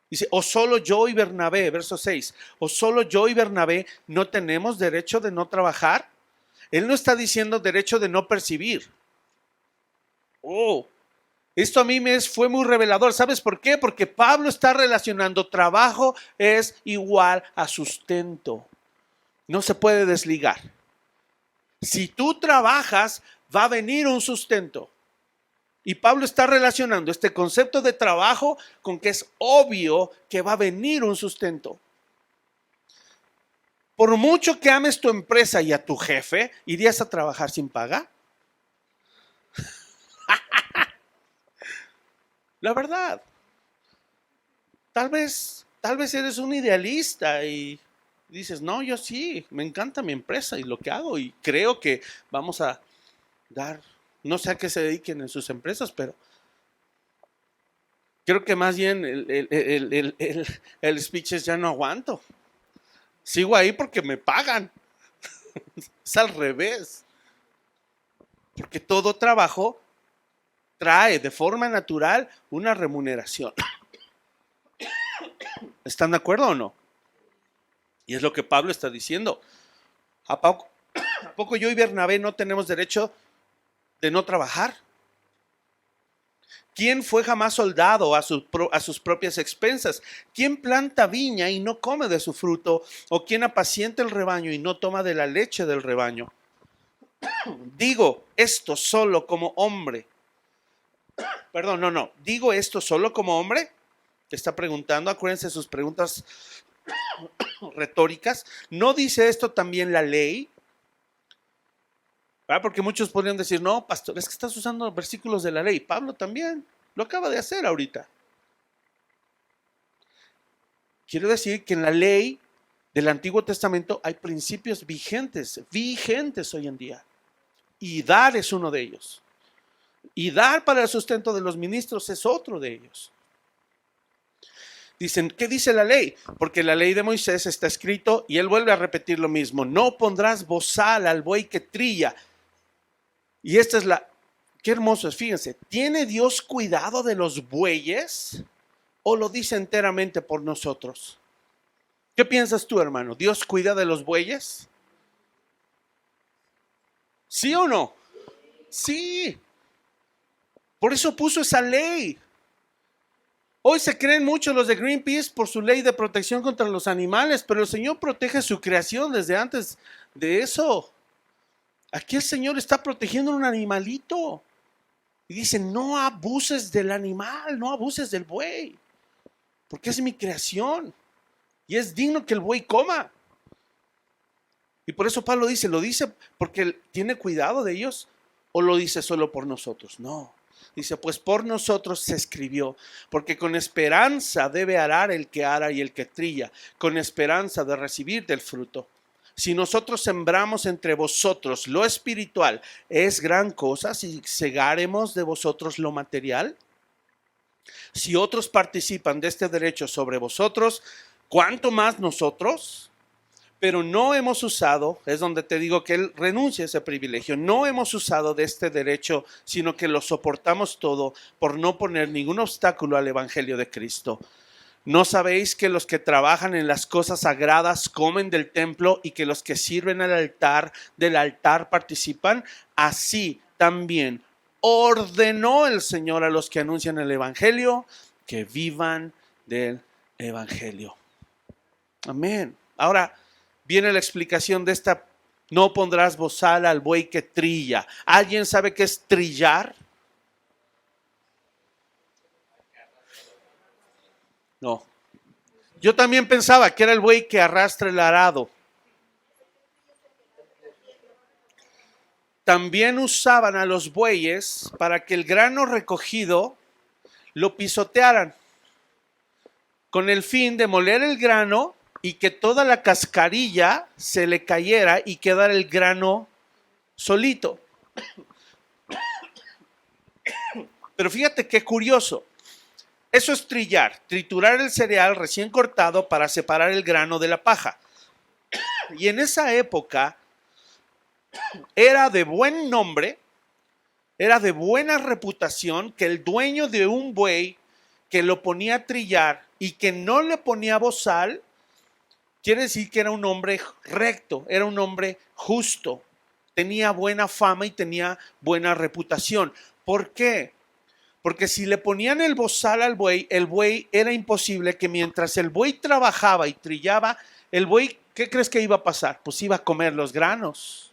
S1: Dice, o solo yo y Bernabé, verso 6, o solo yo y Bernabé no tenemos derecho de no trabajar. Él no está diciendo derecho de no percibir. Oh, esto a mí fue muy revelador. ¿Sabes por qué? Porque Pablo está relacionando trabajo es igual a sustento. No se puede desligar. Si tú trabajas, va a venir un sustento. Y Pablo está relacionando este concepto de trabajo con que es obvio que va a venir un sustento. Por mucho que ames tu empresa y a tu jefe, ¿irías a trabajar sin paga? La verdad. Tal vez eres un idealista y dices, no, yo sí, me encanta mi empresa y lo que hago y creo que vamos a dar, no sé a qué se dediquen en sus empresas, pero creo que más bien el speech es ya no aguanto. Sigo ahí porque me pagan. Es al revés. Porque todo trabajo trae de forma natural una remuneración. ¿Están de acuerdo o no? Y es lo que Pablo está diciendo. ¿A poco yo y Bernabé no tenemos derecho de no trabajar? ¿Quién fue jamás soldado a sus propias expensas? ¿Quién planta viña y no come de su fruto? ¿O quién apacienta el rebaño y no toma de la leche del rebaño? Digo esto solo como hombre. Perdón, no. Digo esto solo como hombre. Te está preguntando, acuérdense sus preguntas retóricas. ¿No dice esto también la ley? ¿Verdad? Porque muchos podrían decir, no, pastor, es que estás usando versículos de la ley. Pablo también lo acaba de hacer ahorita. Quiero decir que en la ley del Antiguo Testamento hay principios vigentes hoy en día. Y dar es uno de ellos. Y dar para el sustento de los ministros es otro de ellos. Dicen, ¿qué dice la ley? Porque la ley de Moisés está escrito y él vuelve a repetir lo mismo. No pondrás bozal al buey que trilla. Y esta es qué hermoso es, fíjense. ¿Tiene Dios cuidado de los bueyes o lo dice enteramente por nosotros? ¿Qué piensas tú, hermano? ¿Dios cuida de los bueyes? ¿Sí o no? Sí. Por eso puso esa ley. Hoy se creen mucho los de Greenpeace por su ley de protección contra los animales, pero el Señor protege su creación desde antes de eso. Aquí el Señor está protegiendo a un animalito. Y dice, no abuses del animal, no abuses del buey, porque es mi creación. Y es digno que el buey coma. Y por eso Pablo dice, ¿lo dice porque él tiene cuidado de ellos o lo dice solo por nosotros? No. Dice, pues por nosotros se escribió, porque con esperanza debe arar el que ara y el que trilla, con esperanza de recibir del fruto. Si nosotros sembramos entre vosotros lo espiritual, ¿es gran cosa si segaremos de vosotros lo material? Si otros participan de este derecho sobre vosotros, ¿cuánto más nosotros? Pero no hemos usado, es donde te digo que él renuncia a ese privilegio, no hemos usado de este derecho, sino que lo soportamos todo por no poner ningún obstáculo al evangelio de Cristo. ¿No sabéis que los que trabajan en las cosas sagradas comen del templo y que los que sirven del altar participan? Así también ordenó el Señor a los que anuncian el evangelio que vivan del evangelio. Amén. Ahora viene la explicación de esta, no pondrás bozal al buey que trilla. ¿Alguien sabe qué es trillar? No. Yo también pensaba que era el buey que arrastra el arado. También usaban a los bueyes para que el grano recogido lo pisotearan, con el fin de moler el grano y que toda la cascarilla se le cayera y quedara el grano solito. Pero fíjate qué curioso. Eso es trillar, triturar el cereal recién cortado para separar el grano de la paja. Y en esa época era de buen nombre era de buena reputación que el dueño de un buey que lo ponía a trillar y que no le ponía bozal, quiere decir que era un hombre recto, era un hombre justo, tenía buena fama y tenía buena reputación. ¿Por qué? Porque si le ponían el bozal al buey, el buey era imposible que mientras el buey trabajaba y trillaba, el buey, ¿qué crees que iba a pasar? Pues iba a comer los granos.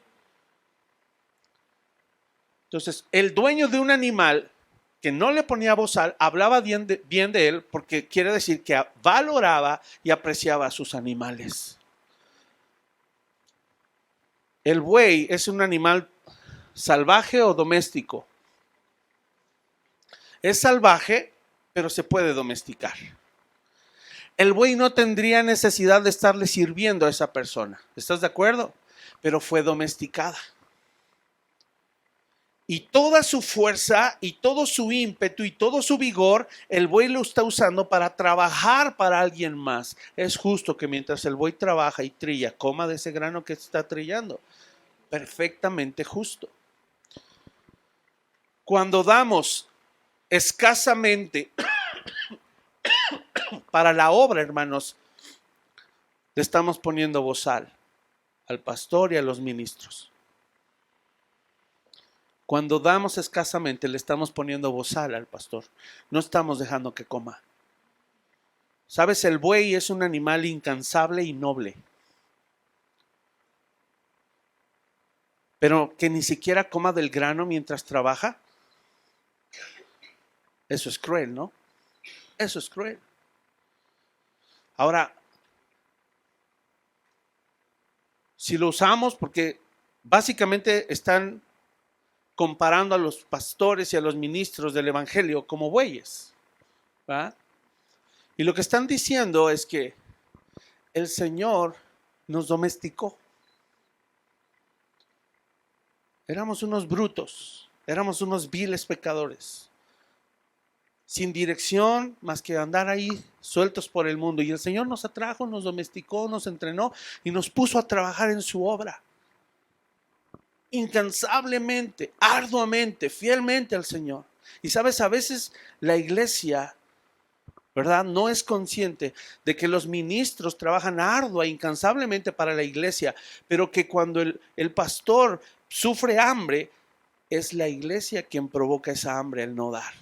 S1: Entonces, el dueño de un animal que no le ponía bozal, hablaba bien de él, porque quiere decir que valoraba y apreciaba a sus animales. El buey es un animal salvaje o doméstico. Es salvaje, pero se puede domesticar. El buey no tendría necesidad de estarle sirviendo a esa persona. ¿Estás de acuerdo? Pero fue domesticada. Y toda su fuerza y todo su ímpetu y todo su vigor, el buey lo está usando para trabajar para alguien más. Es justo que mientras el buey trabaja y trilla, coma de ese grano que está trillando. Perfectamente justo. Cuando damos escasamente para la obra, hermanos, le estamos poniendo bozal al pastor y a los ministros. Cuando damos escasamente, le estamos poniendo bozal al pastor. No estamos dejando que coma. ¿Sabes? El buey es un animal incansable y noble. Pero que ni siquiera coma del grano mientras trabaja. Eso es cruel, ¿no? Eso es cruel. Ahora, si lo usamos, porque básicamente están comparando a los pastores y a los ministros del evangelio como bueyes, ¿va? Y lo que están diciendo es que el Señor nos domesticó. Éramos unos brutos, éramos unos viles pecadores, sin dirección más que andar ahí sueltos por el mundo. Y el Señor nos atrajo, nos domesticó, nos entrenó y nos puso a trabajar en su obra. Incansablemente, arduamente, fielmente al Señor. Y sabes, a veces la iglesia, ¿verdad?, no es consciente de que los ministros trabajan ardua e incansablemente para la iglesia, pero que cuando el pastor sufre hambre, es la iglesia quien provoca esa hambre al no dar.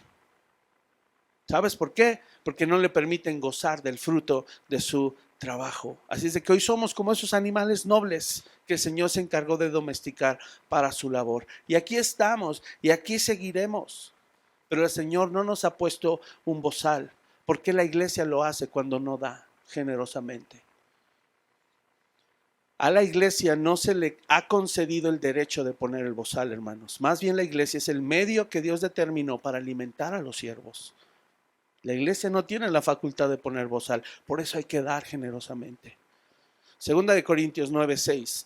S1: ¿Sabes por qué? Porque no le permiten gozar del fruto de su trabajo. Así es de que hoy somos como esos animales nobles que el Señor se encargó de domesticar para su labor. Y aquí estamos y aquí seguiremos. Pero el Señor no nos ha puesto un bozal. ¿Por qué la iglesia lo hace cuando no da generosamente? A la iglesia no se le ha concedido el derecho de poner el bozal, hermanos. Más bien la iglesia es el medio que Dios determinó para alimentar a los siervos. La iglesia no tiene la facultad de poner bozal, por eso hay que dar generosamente. Segunda de Corintios 9:6.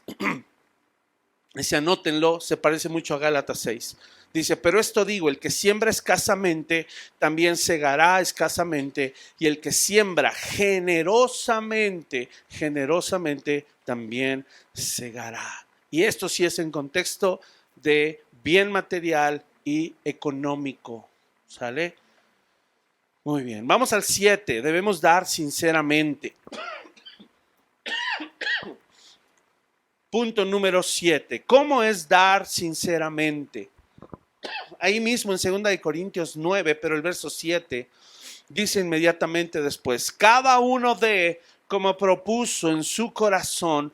S1: Dice, anótenlo, se parece mucho a Gálatas 6. Dice, pero esto digo, el que siembra escasamente, también segará escasamente, y el que siembra generosamente, generosamente también segará. Y esto sí es en contexto de bien material y económico. ¿Sale? Muy bien, vamos al 7. Debemos dar sinceramente. Punto número 7. ¿Cómo es dar sinceramente? Ahí mismo en 2 de Corintios 9, pero el verso 7 dice inmediatamente después, cada uno dé como propuso en su corazón,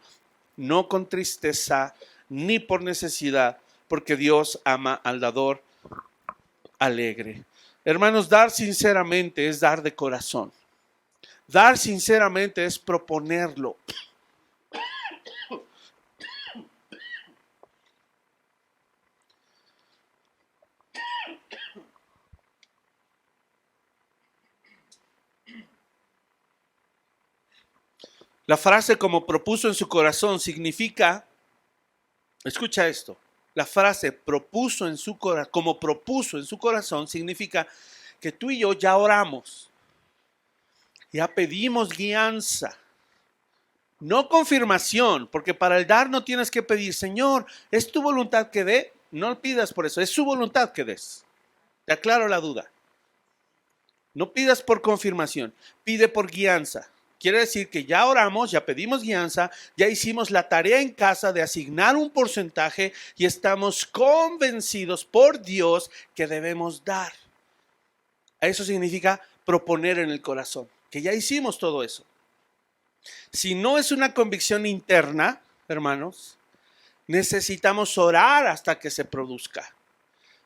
S1: no con tristeza ni por necesidad, porque Dios ama al dador alegre. Hermanos, dar sinceramente es dar de corazón. Dar sinceramente es proponerlo. La frase como propuso en su corazón significa, escucha esto, la frase propuso en su como propuso en su corazón significa que tú y yo ya oramos, ya pedimos guianza, no confirmación, porque para el dar no tienes que pedir, Señor, ¿es tu voluntad que dé? no pidas por eso, es su voluntad que des. Te aclaro la duda. No pidas por confirmación, pide por guianza. Quiere decir que ya oramos, ya pedimos guianza, ya hicimos la tarea en casa de asignar un porcentaje y estamos convencidos por Dios que debemos dar. Eso significa proponer en el corazón, que ya hicimos todo eso. Si no es una convicción interna, hermanos, necesitamos orar hasta que se produzca,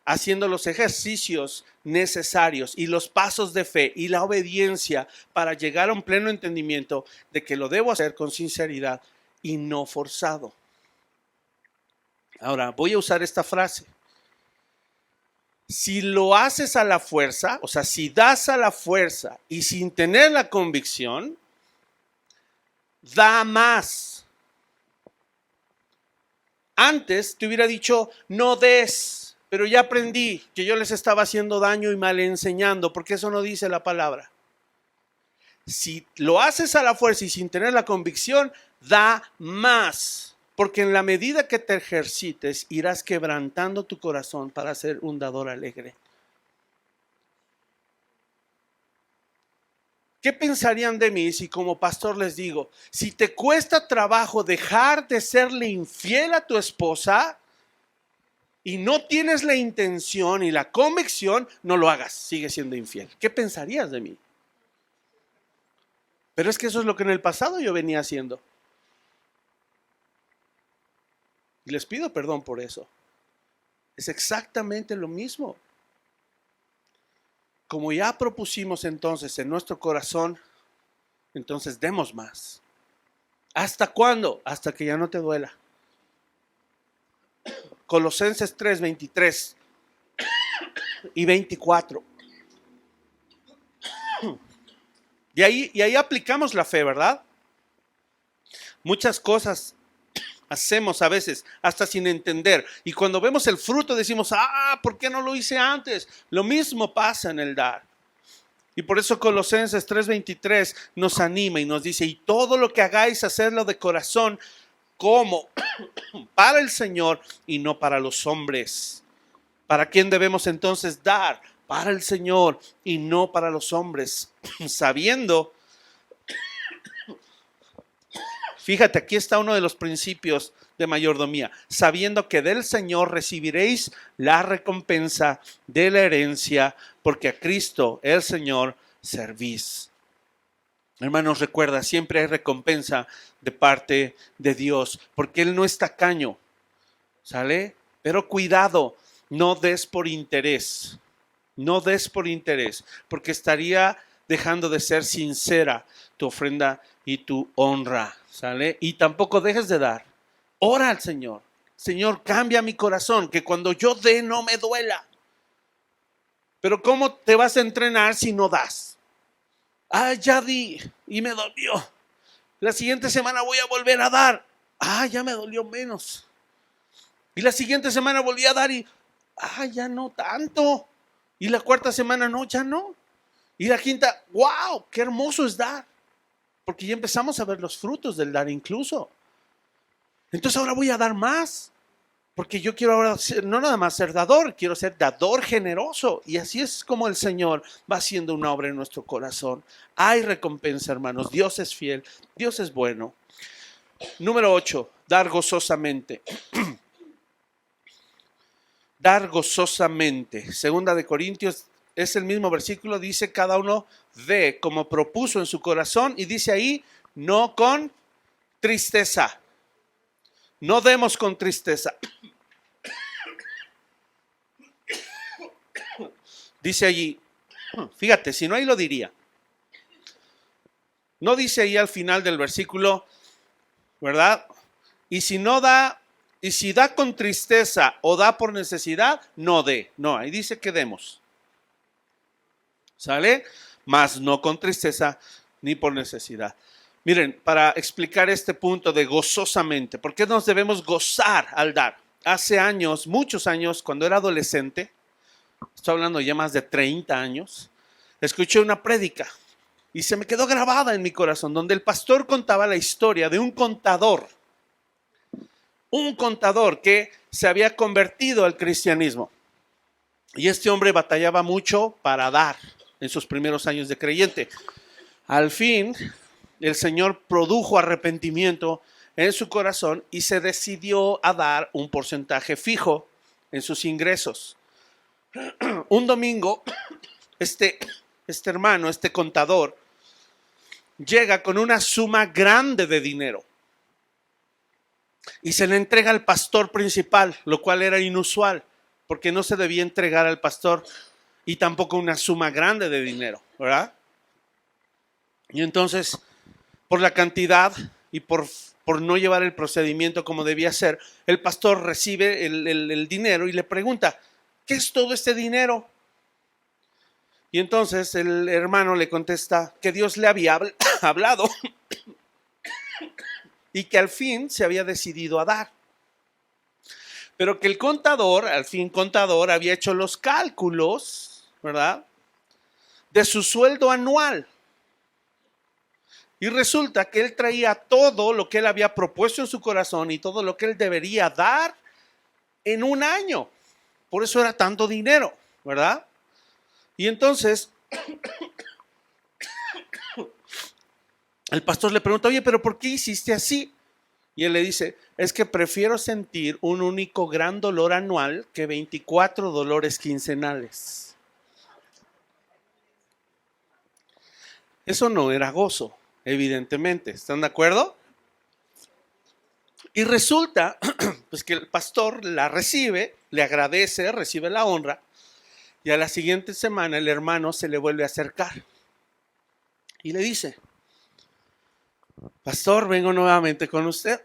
S1: haciendo los ejercicios necesarios y los pasos de fe y la obediencia para llegar a un pleno entendimiento de que lo debo hacer con sinceridad y no forzado. Ahora, voy a usar esta frase. Si lo haces a la fuerza, o sea, si das a la fuerza y sin tener la convicción, da más. Antes te hubiera dicho, no des. Pero ya aprendí que yo les estaba haciendo daño y mal enseñando, porque eso no dice la palabra. Si lo haces a la fuerza y sin tener la convicción, da más. Porque en la medida que te ejercites, irás quebrantando tu corazón para ser un dador alegre. ¿Qué pensarían de mí si como pastor les digo, si te cuesta trabajo dejar de serle infiel a tu esposa, y no tienes la intención y la convicción, no lo hagas, sigue siendo infiel? ¿Qué pensarías de mí? Pero es que eso es lo que en el pasado yo venía haciendo. Y les pido perdón por eso. Es exactamente lo mismo. Como ya propusimos entonces en nuestro corazón, entonces demos más. ¿Hasta cuándo? Hasta que ya no te duela. Colosenses 3, 23 y 24. Y ahí aplicamos la fe, ¿verdad? Muchas cosas hacemos a veces hasta sin entender. Y cuando vemos el fruto decimos, ¿por qué no lo hice antes? Lo mismo pasa en el dar. Y por eso Colosenses 3:23 nos anima y nos dice, y todo lo que hagáis, hacerlo de corazón, como para el Señor y no para los hombres. ¿Para quién debemos entonces dar? Para el Señor y no para los hombres, sabiendo, fíjate, aquí está uno de los principios de mayordomía, sabiendo que del Señor recibiréis la recompensa de la herencia, porque a Cristo el Señor servís. Hermanos, recuerda, siempre hay recompensa de parte de Dios, porque Él no es tacaño, ¿sale? Pero cuidado, no des por interés, no des por interés, porque estaría dejando de ser sincera tu ofrenda y tu honra, ¿sale? Y tampoco dejes de dar. Ora al Señor. Señor, cambia mi corazón, que cuando yo dé no me duela. Pero ¿cómo te vas a entrenar si no das? Ya di y me dolió. La siguiente semana voy a volver a dar. Ya me dolió menos. Y la siguiente semana volví a dar y ya no tanto. Y la cuarta semana no, ya no. Y la quinta, wow, qué hermoso es dar. Porque ya empezamos a ver los frutos del dar incluso. Entonces ahora voy a dar más. Porque yo quiero ahora ser, no nada más ser dador, quiero ser dador generoso. Y así es como el Señor va haciendo una obra en nuestro corazón. Hay recompensa, hermanos. Dios es fiel, Dios es bueno. Número 8, dar gozosamente. Dar gozosamente. Segunda de Corintios, es el mismo versículo, dice cada uno dé como propuso en su corazón. Y dice ahí, no con tristeza. No demos con tristeza. Dice allí, fíjate, si no ahí lo diría. No dice ahí al final del versículo, ¿verdad? Y si no da, y si da con tristeza o da por necesidad, no dé. No, ahí dice que demos. ¿Sale? Mas no con tristeza ni por necesidad. Miren, para explicar este punto de gozosamente, ¿por qué nos debemos gozar al dar? Hace años, muchos años, cuando era adolescente, estoy hablando ya más de 30 años, escuché una prédica y se me quedó grabada en mi corazón, donde el pastor contaba la historia de un contador un contador que se había convertido al cristianismo. Y este hombre batallaba mucho para dar en sus primeros años de creyente. Al fin, el Señor produjo arrepentimiento en su corazón y se decidió a dar un porcentaje fijo en sus ingresos. Un domingo, este hermano, este contador, llega con una suma grande de dinero y se le entrega al pastor principal, lo cual era inusual, porque no se debía entregar al pastor y tampoco una suma grande de dinero, ¿verdad? Y entonces, por la cantidad y por no llevar el procedimiento como debía ser, el pastor recibe el dinero y le pregunta, ¿qué es todo este dinero? Y entonces el hermano le contesta que Dios le había hablado y que al fin se había decidido a dar. Pero que el contador, había hecho los cálculos, ¿verdad?, de su sueldo anual. Y resulta que él traía todo lo que él había propuesto en su corazón y todo lo que él debería dar en un año. Por eso era tanto dinero, ¿verdad? Y entonces el pastor le pregunta, oye, pero ¿por qué hiciste así? Y él le dice, es que prefiero sentir un único gran dolor anual que 24 dolores quincenales. Eso no era gozo, evidentemente. ¿Están de acuerdo? Y resulta pues que el pastor la recibe, le agradece, recibe la honra, y a la siguiente semana el hermano se le vuelve a acercar y le dice, pastor, vengo nuevamente con usted.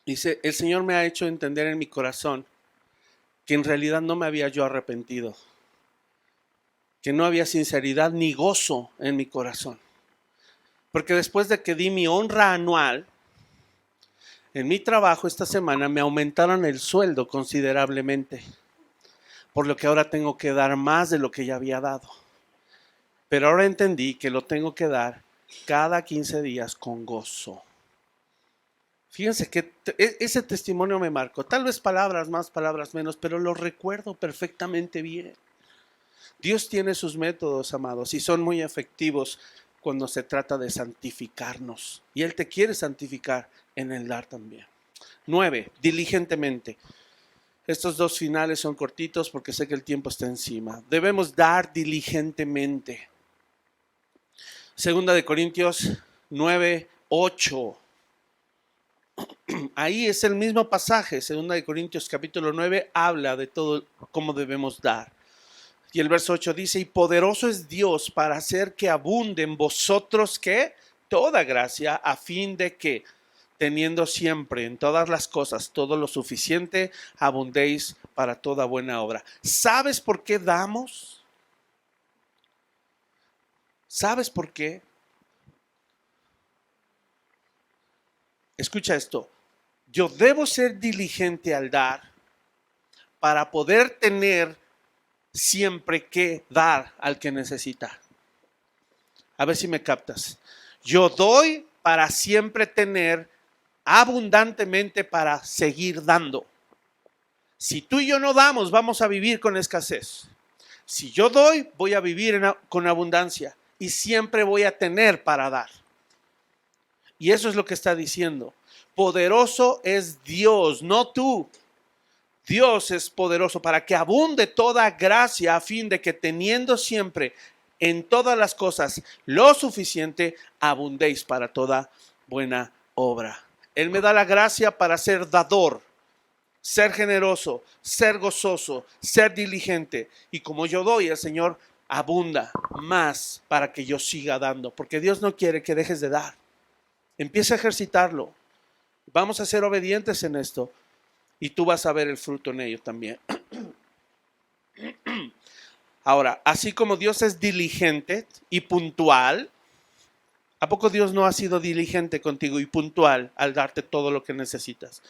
S1: Dice, el Señor me ha hecho entender en mi corazón que en realidad no me había yo arrepentido, que no había sinceridad ni gozo en mi corazón. Porque después de que di mi honra anual, en mi trabajo esta semana me aumentaron el sueldo considerablemente, por lo que ahora tengo que dar más de lo que ya había dado. Pero ahora entendí que lo tengo que dar cada 15 días con gozo. Fíjense que ese testimonio me marcó. Tal vez palabras más, palabras menos, pero lo recuerdo perfectamente bien. Dios tiene sus métodos, amados, y son muy efectivos cuando se trata de santificarnos. Y Él te quiere santificar en el dar también. 9, diligentemente. Estos dos finales son cortitos porque sé que el tiempo está encima. Debemos dar diligentemente. Segunda de Corintios 9, 8. Ahí es el mismo pasaje. Segunda de Corintios capítulo 9 habla de todo cómo debemos dar. Y el verso 8 dice, y poderoso es Dios para hacer que abunde en vosotros, ¿qué? Toda gracia, a fin de que, teniendo siempre en todas las cosas todo lo suficiente, abundéis para toda buena obra. ¿Sabes por qué damos? ¿Sabes por qué? Escucha esto. Yo debo ser diligente al dar para poder tener siempre que dar al que necesita. A ver si me captas. Yo doy para siempre tener abundantemente para seguir dando. Si tú y yo no damos, vamos a vivir con escasez. Si yo doy, voy a vivir con abundancia y siempre voy a tener para dar. Y eso es lo que está diciendo. Poderoso es Dios, no tú. Dios es poderoso para que abunde toda gracia a fin de que teniendo siempre en todas las cosas lo suficiente, abundéis para toda buena obra. Él me da la gracia para ser dador, ser generoso, ser gozoso, ser diligente. Y como yo doy, el Señor abunda más para que yo siga dando, porque Dios no quiere que dejes de dar. Empieza a ejercitarlo. Vamos a ser obedientes en esto y tú vas a ver el fruto en ello también. Ahora, así como Dios es diligente y puntual, ¿a poco Dios no ha sido diligente contigo y puntual al darte todo lo que necesitas?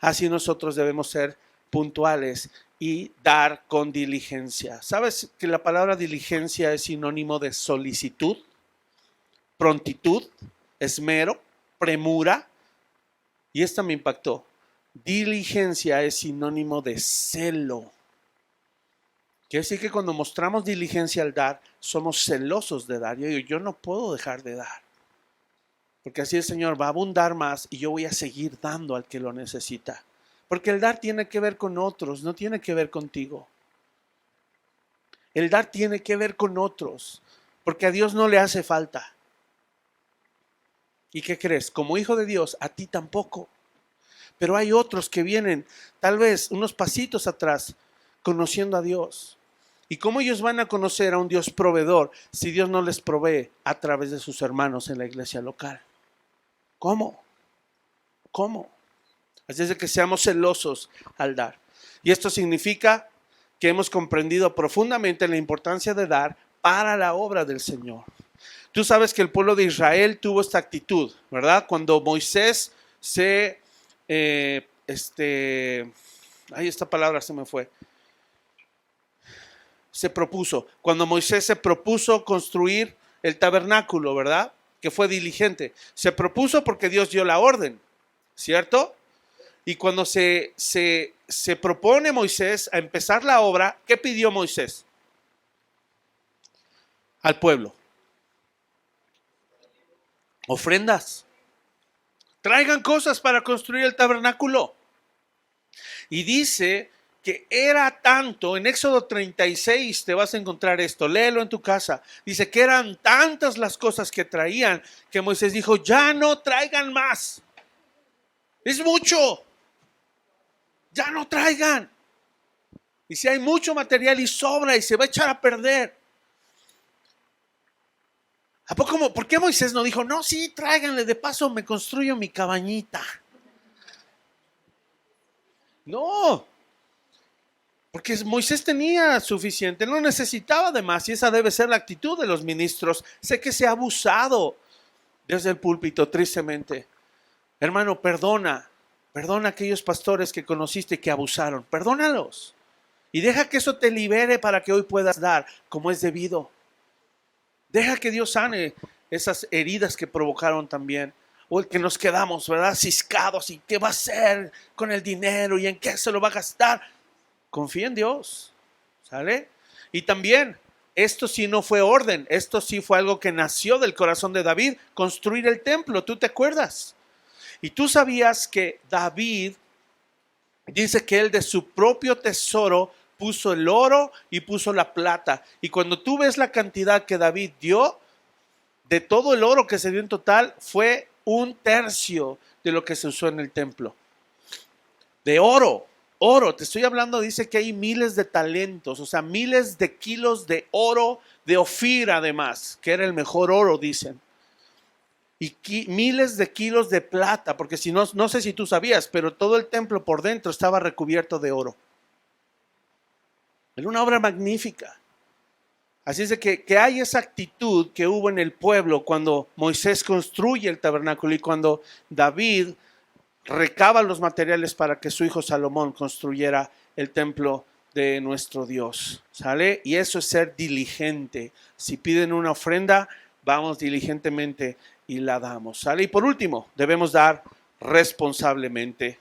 S1: Así nosotros debemos ser puntuales y dar con diligencia. ¿Sabes que la palabra diligencia es sinónimo de solicitud, prontitud, esmero, premura? Y esta me impactó. Diligencia es sinónimo de celo. Quiere decir que cuando mostramos diligencia al dar, somos celosos de dar. Yo no puedo dejar de dar. Porque así el Señor va a abundar más y yo voy a seguir dando al que lo necesita. Porque el dar tiene que ver con otros, no tiene que ver contigo. El dar tiene que ver con otros, porque a Dios no le hace falta. ¿Y qué crees? Como hijo de Dios, a ti tampoco. Pero hay otros que vienen tal vez unos pasitos atrás, conociendo a Dios. ¿Y cómo ellos van a conocer a un Dios proveedor si Dios no les provee a través de sus hermanos en la iglesia local? ¿Cómo? ¿Cómo? Así es de que seamos celosos al dar. Y esto significa que hemos comprendido profundamente la importancia de dar para la obra del Señor. Tú sabes que el pueblo de Israel tuvo esta actitud, ¿verdad? Cuando Moisés esta palabra se me fue. Cuando Moisés se propuso construir el tabernáculo, ¿verdad? Que fue diligente. Se propuso porque Dios dio la orden, ¿cierto? Y cuando se propone Moisés a empezar la obra, ¿qué pidió Moisés al pueblo? Ofrendas. Traigan cosas para construir el tabernáculo. Y dice que era tanto, en Éxodo 36 te vas a encontrar esto, léelo en tu casa. Dice que eran tantas las cosas que traían que Moisés dijo, ya no traigan más. Es mucho. Ya no traigan. Y si hay mucho material y sobra y se va a echar a perder. ¿Por qué Moisés no dijo, no, sí, tráiganle, de paso me construyo mi cabañita? No, porque Moisés tenía suficiente, no necesitaba de más, y esa debe ser la actitud de los ministros. Sé que se ha abusado desde el púlpito, tristemente. Hermano, perdona a aquellos pastores que conociste que abusaron, perdónalos. Y deja que eso te libere para que hoy puedas dar como es debido. Deja que Dios sane esas heridas que provocaron también. O el que nos quedamos, ¿verdad? Ciscados. ¿Y qué va a hacer con el dinero? ¿Y en qué se lo va a gastar? Confía en Dios. ¿Sale? Y también, esto sí no fue orden. Esto sí fue algo que nació del corazón de David. Construir el templo. ¿Tú te acuerdas? Y tú sabías que David dice que él de su propio tesoro puso el oro y puso la plata. Y cuando tú ves la cantidad que David dio, de todo el oro que se dio en total, fue 1/3 de lo que se usó en el templo. De oro, te estoy hablando, dice que hay miles de talentos, o sea, miles de kilos de oro, de Ofir además, que era el mejor oro, dicen. Y miles de kilos de plata, porque si no, no sé si tú sabías, pero todo el templo por dentro estaba recubierto de oro. Era una obra magnífica. Así es de que hay esa actitud que hubo en el pueblo cuando Moisés construye el tabernáculo y cuando David recaba los materiales para que su hijo Salomón construyera el templo de nuestro Dios. ¿Sale? Y eso es ser diligente. Si piden una ofrenda, vamos diligentemente y la damos. ¿Sale? Y por último, debemos dar responsablemente.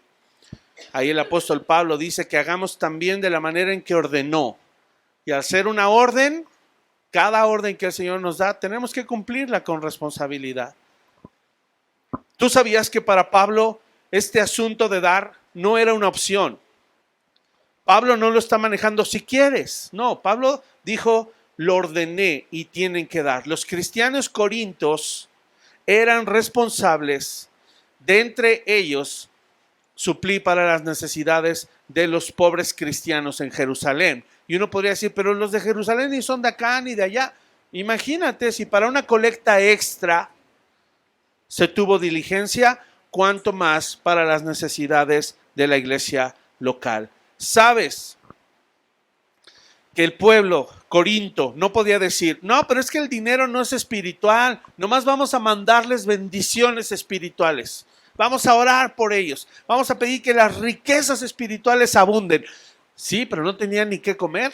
S1: Ahí el apóstol Pablo dice que hagamos también de la manera en que ordenó. Y al ser una orden, cada orden que el Señor nos da, tenemos que cumplirla con responsabilidad. ¿Tú sabías que para Pablo este asunto de dar no era una opción? Pablo no lo está manejando si quieres. No, Pablo dijo, lo ordené y tienen que dar. Los cristianos corintios eran responsables de entre ellos suplir para las necesidades de los pobres cristianos en Jerusalén. Y uno podría decir, pero los de Jerusalén ni son de acá ni de allá. Imagínate, si para una colecta extra se tuvo diligencia, cuánto más para las necesidades de la iglesia local. ¿Sabes que el pueblo Corinto no podía decir, no, pero es que el dinero no es espiritual, nomás vamos a mandarles bendiciones espirituales? Vamos a orar por ellos. Vamos a pedir que las riquezas espirituales abunden. Sí, pero no tenían ni qué comer.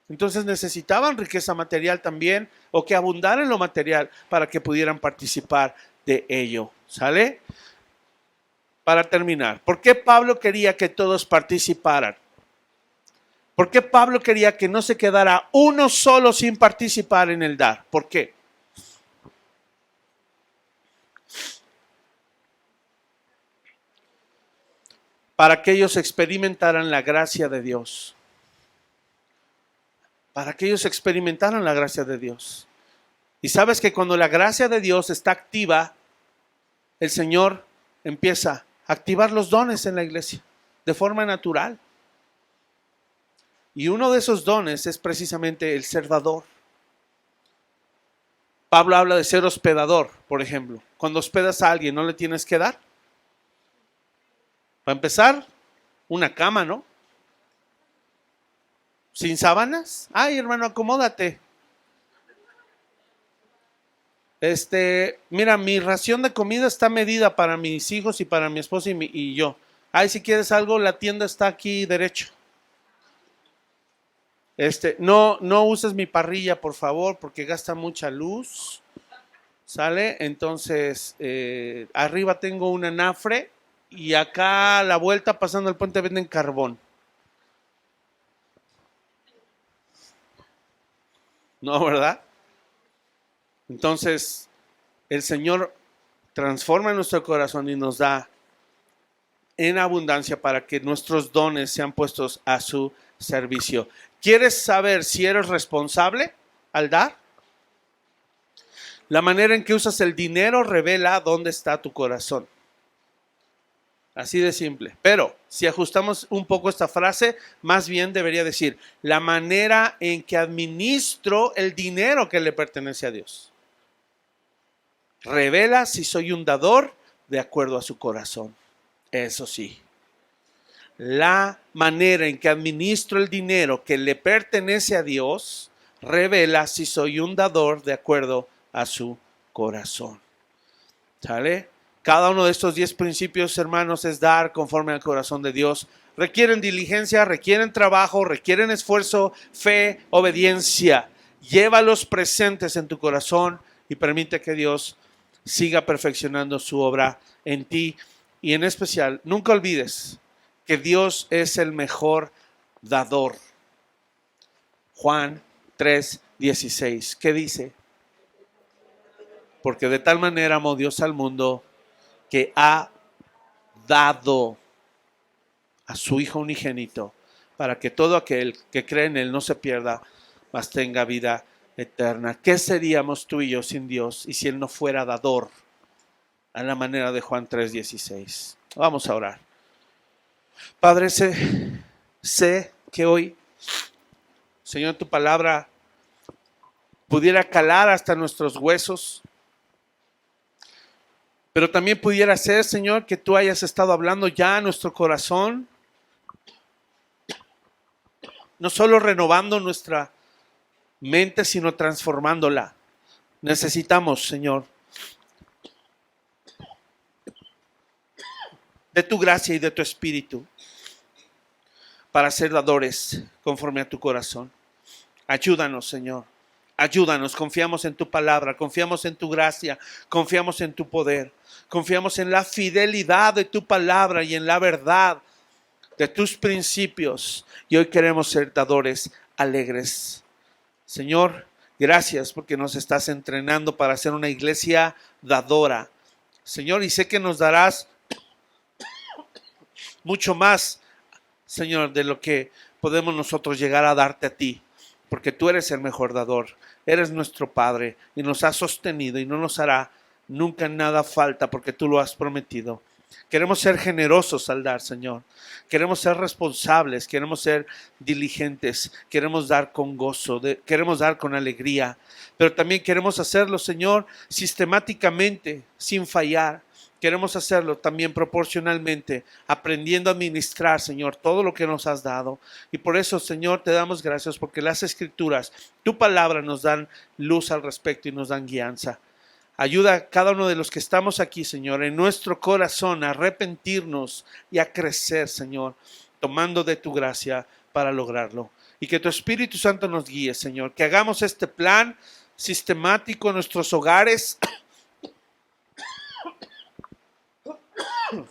S1: Entonces necesitaban riqueza material también, o que abundara en lo material para que pudieran participar de ello. ¿Sale? para terminar, ¿por qué Pablo quería que todos participaran? ¿Por qué Pablo quería que no se quedara uno solo sin participar en el dar? ¿Por qué? Para que ellos experimentaran la gracia de Dios. Para que ellos experimentaran la gracia de Dios. Y sabes que cuando la gracia de Dios está activa, el Señor empieza a activar los dones en la iglesia de forma natural. Y uno de esos dones es precisamente el ser dador. Pablo habla de ser hospedador, por ejemplo. Cuando hospedas a alguien, ¿no le tienes que dar? Para empezar, una cama, ¿no? ¿Sin sábanas? Ay, hermano, acomódate. Mira, mi ración de comida está medida para mis hijos y para mi esposa y yo. Ay, si quieres algo, la tienda está aquí derecho. No uses mi parrilla, por favor, porque gasta mucha luz. ¿Sale? Entonces, arriba tengo un anafre y acá a la vuelta, pasando el puente, venden carbón. ¿No, verdad? Entonces, el Señor transforma nuestro corazón y nos da en abundancia para que nuestros dones sean puestos a su servicio. ¿Quieres saber si eres responsable al dar? La manera en que usas el dinero revela dónde está tu corazón. Así de simple. Pero si ajustamos un poco esta frase, más bien debería decir, la manera en que administro el dinero que le pertenece a Dios. Revela si soy un dador de acuerdo a su corazón. Eso sí. La manera en que administro el dinero que le pertenece a Dios revela si soy un dador de acuerdo a su corazón. ¿Sale? Cada uno de estos 10 principios, hermanos, es dar conforme al corazón de Dios. Requieren diligencia, requieren trabajo, requieren esfuerzo, fe, obediencia. Llévalos presentes en tu corazón y permite que Dios siga perfeccionando su obra en ti. Y en especial, nunca olvides que Dios es el mejor dador. Juan 3:16. ¿Qué dice? Porque de tal manera amó Dios al mundo que ha dado a su Hijo unigénito para que todo aquel que cree en Él no se pierda, mas tenga vida eterna. ¿Qué seríamos tú y yo sin Dios y si Él no fuera dador? A la manera de Juan 3:16. Vamos a orar. Padre, sé que hoy, Señor, tu palabra pudiera calar hasta nuestros huesos, pero también pudiera ser, Señor, que tú hayas estado hablando ya a nuestro corazón, no solo renovando nuestra mente, sino transformándola. Necesitamos, Señor, de tu gracia y de tu espíritu para ser dadores conforme a tu corazón. Ayúdanos, Señor. Ayúdanos, confiamos en tu palabra, confiamos en tu gracia, confiamos en tu poder, confiamos en la fidelidad de tu palabra y en la verdad de tus principios. Y hoy queremos ser dadores alegres. Señor, gracias porque nos estás entrenando para ser una iglesia dadora. Señor, y sé que nos darás mucho más, Señor, de lo que podemos nosotros llegar a darte a ti. Porque tú eres el mejor dador, eres nuestro Padre y nos has sostenido y no nos hará nunca nada falta porque tú lo has prometido. Queremos ser generosos al dar, Señor. Queremos ser responsables, queremos ser diligentes, queremos dar con gozo, queremos dar con alegría, pero también queremos hacerlo, Señor, sistemáticamente, sin fallar. Queremos hacerlo también proporcionalmente, aprendiendo a administrar, Señor, todo lo que nos has dado. Y por eso, Señor, te damos gracias porque las Escrituras, tu palabra, nos dan luz al respecto y nos dan guianza. Ayuda a cada uno de los que estamos aquí, Señor, en nuestro corazón a arrepentirnos y a crecer, Señor, tomando de tu gracia para lograrlo. Y que tu Espíritu Santo nos guíe, Señor, que hagamos este plan sistemático en nuestros hogares,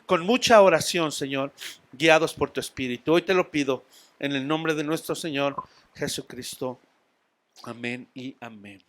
S1: con mucha oración, Señor, guiados por tu Espíritu. Hoy te lo pido en el nombre de nuestro Señor Jesucristo. Amén y amén.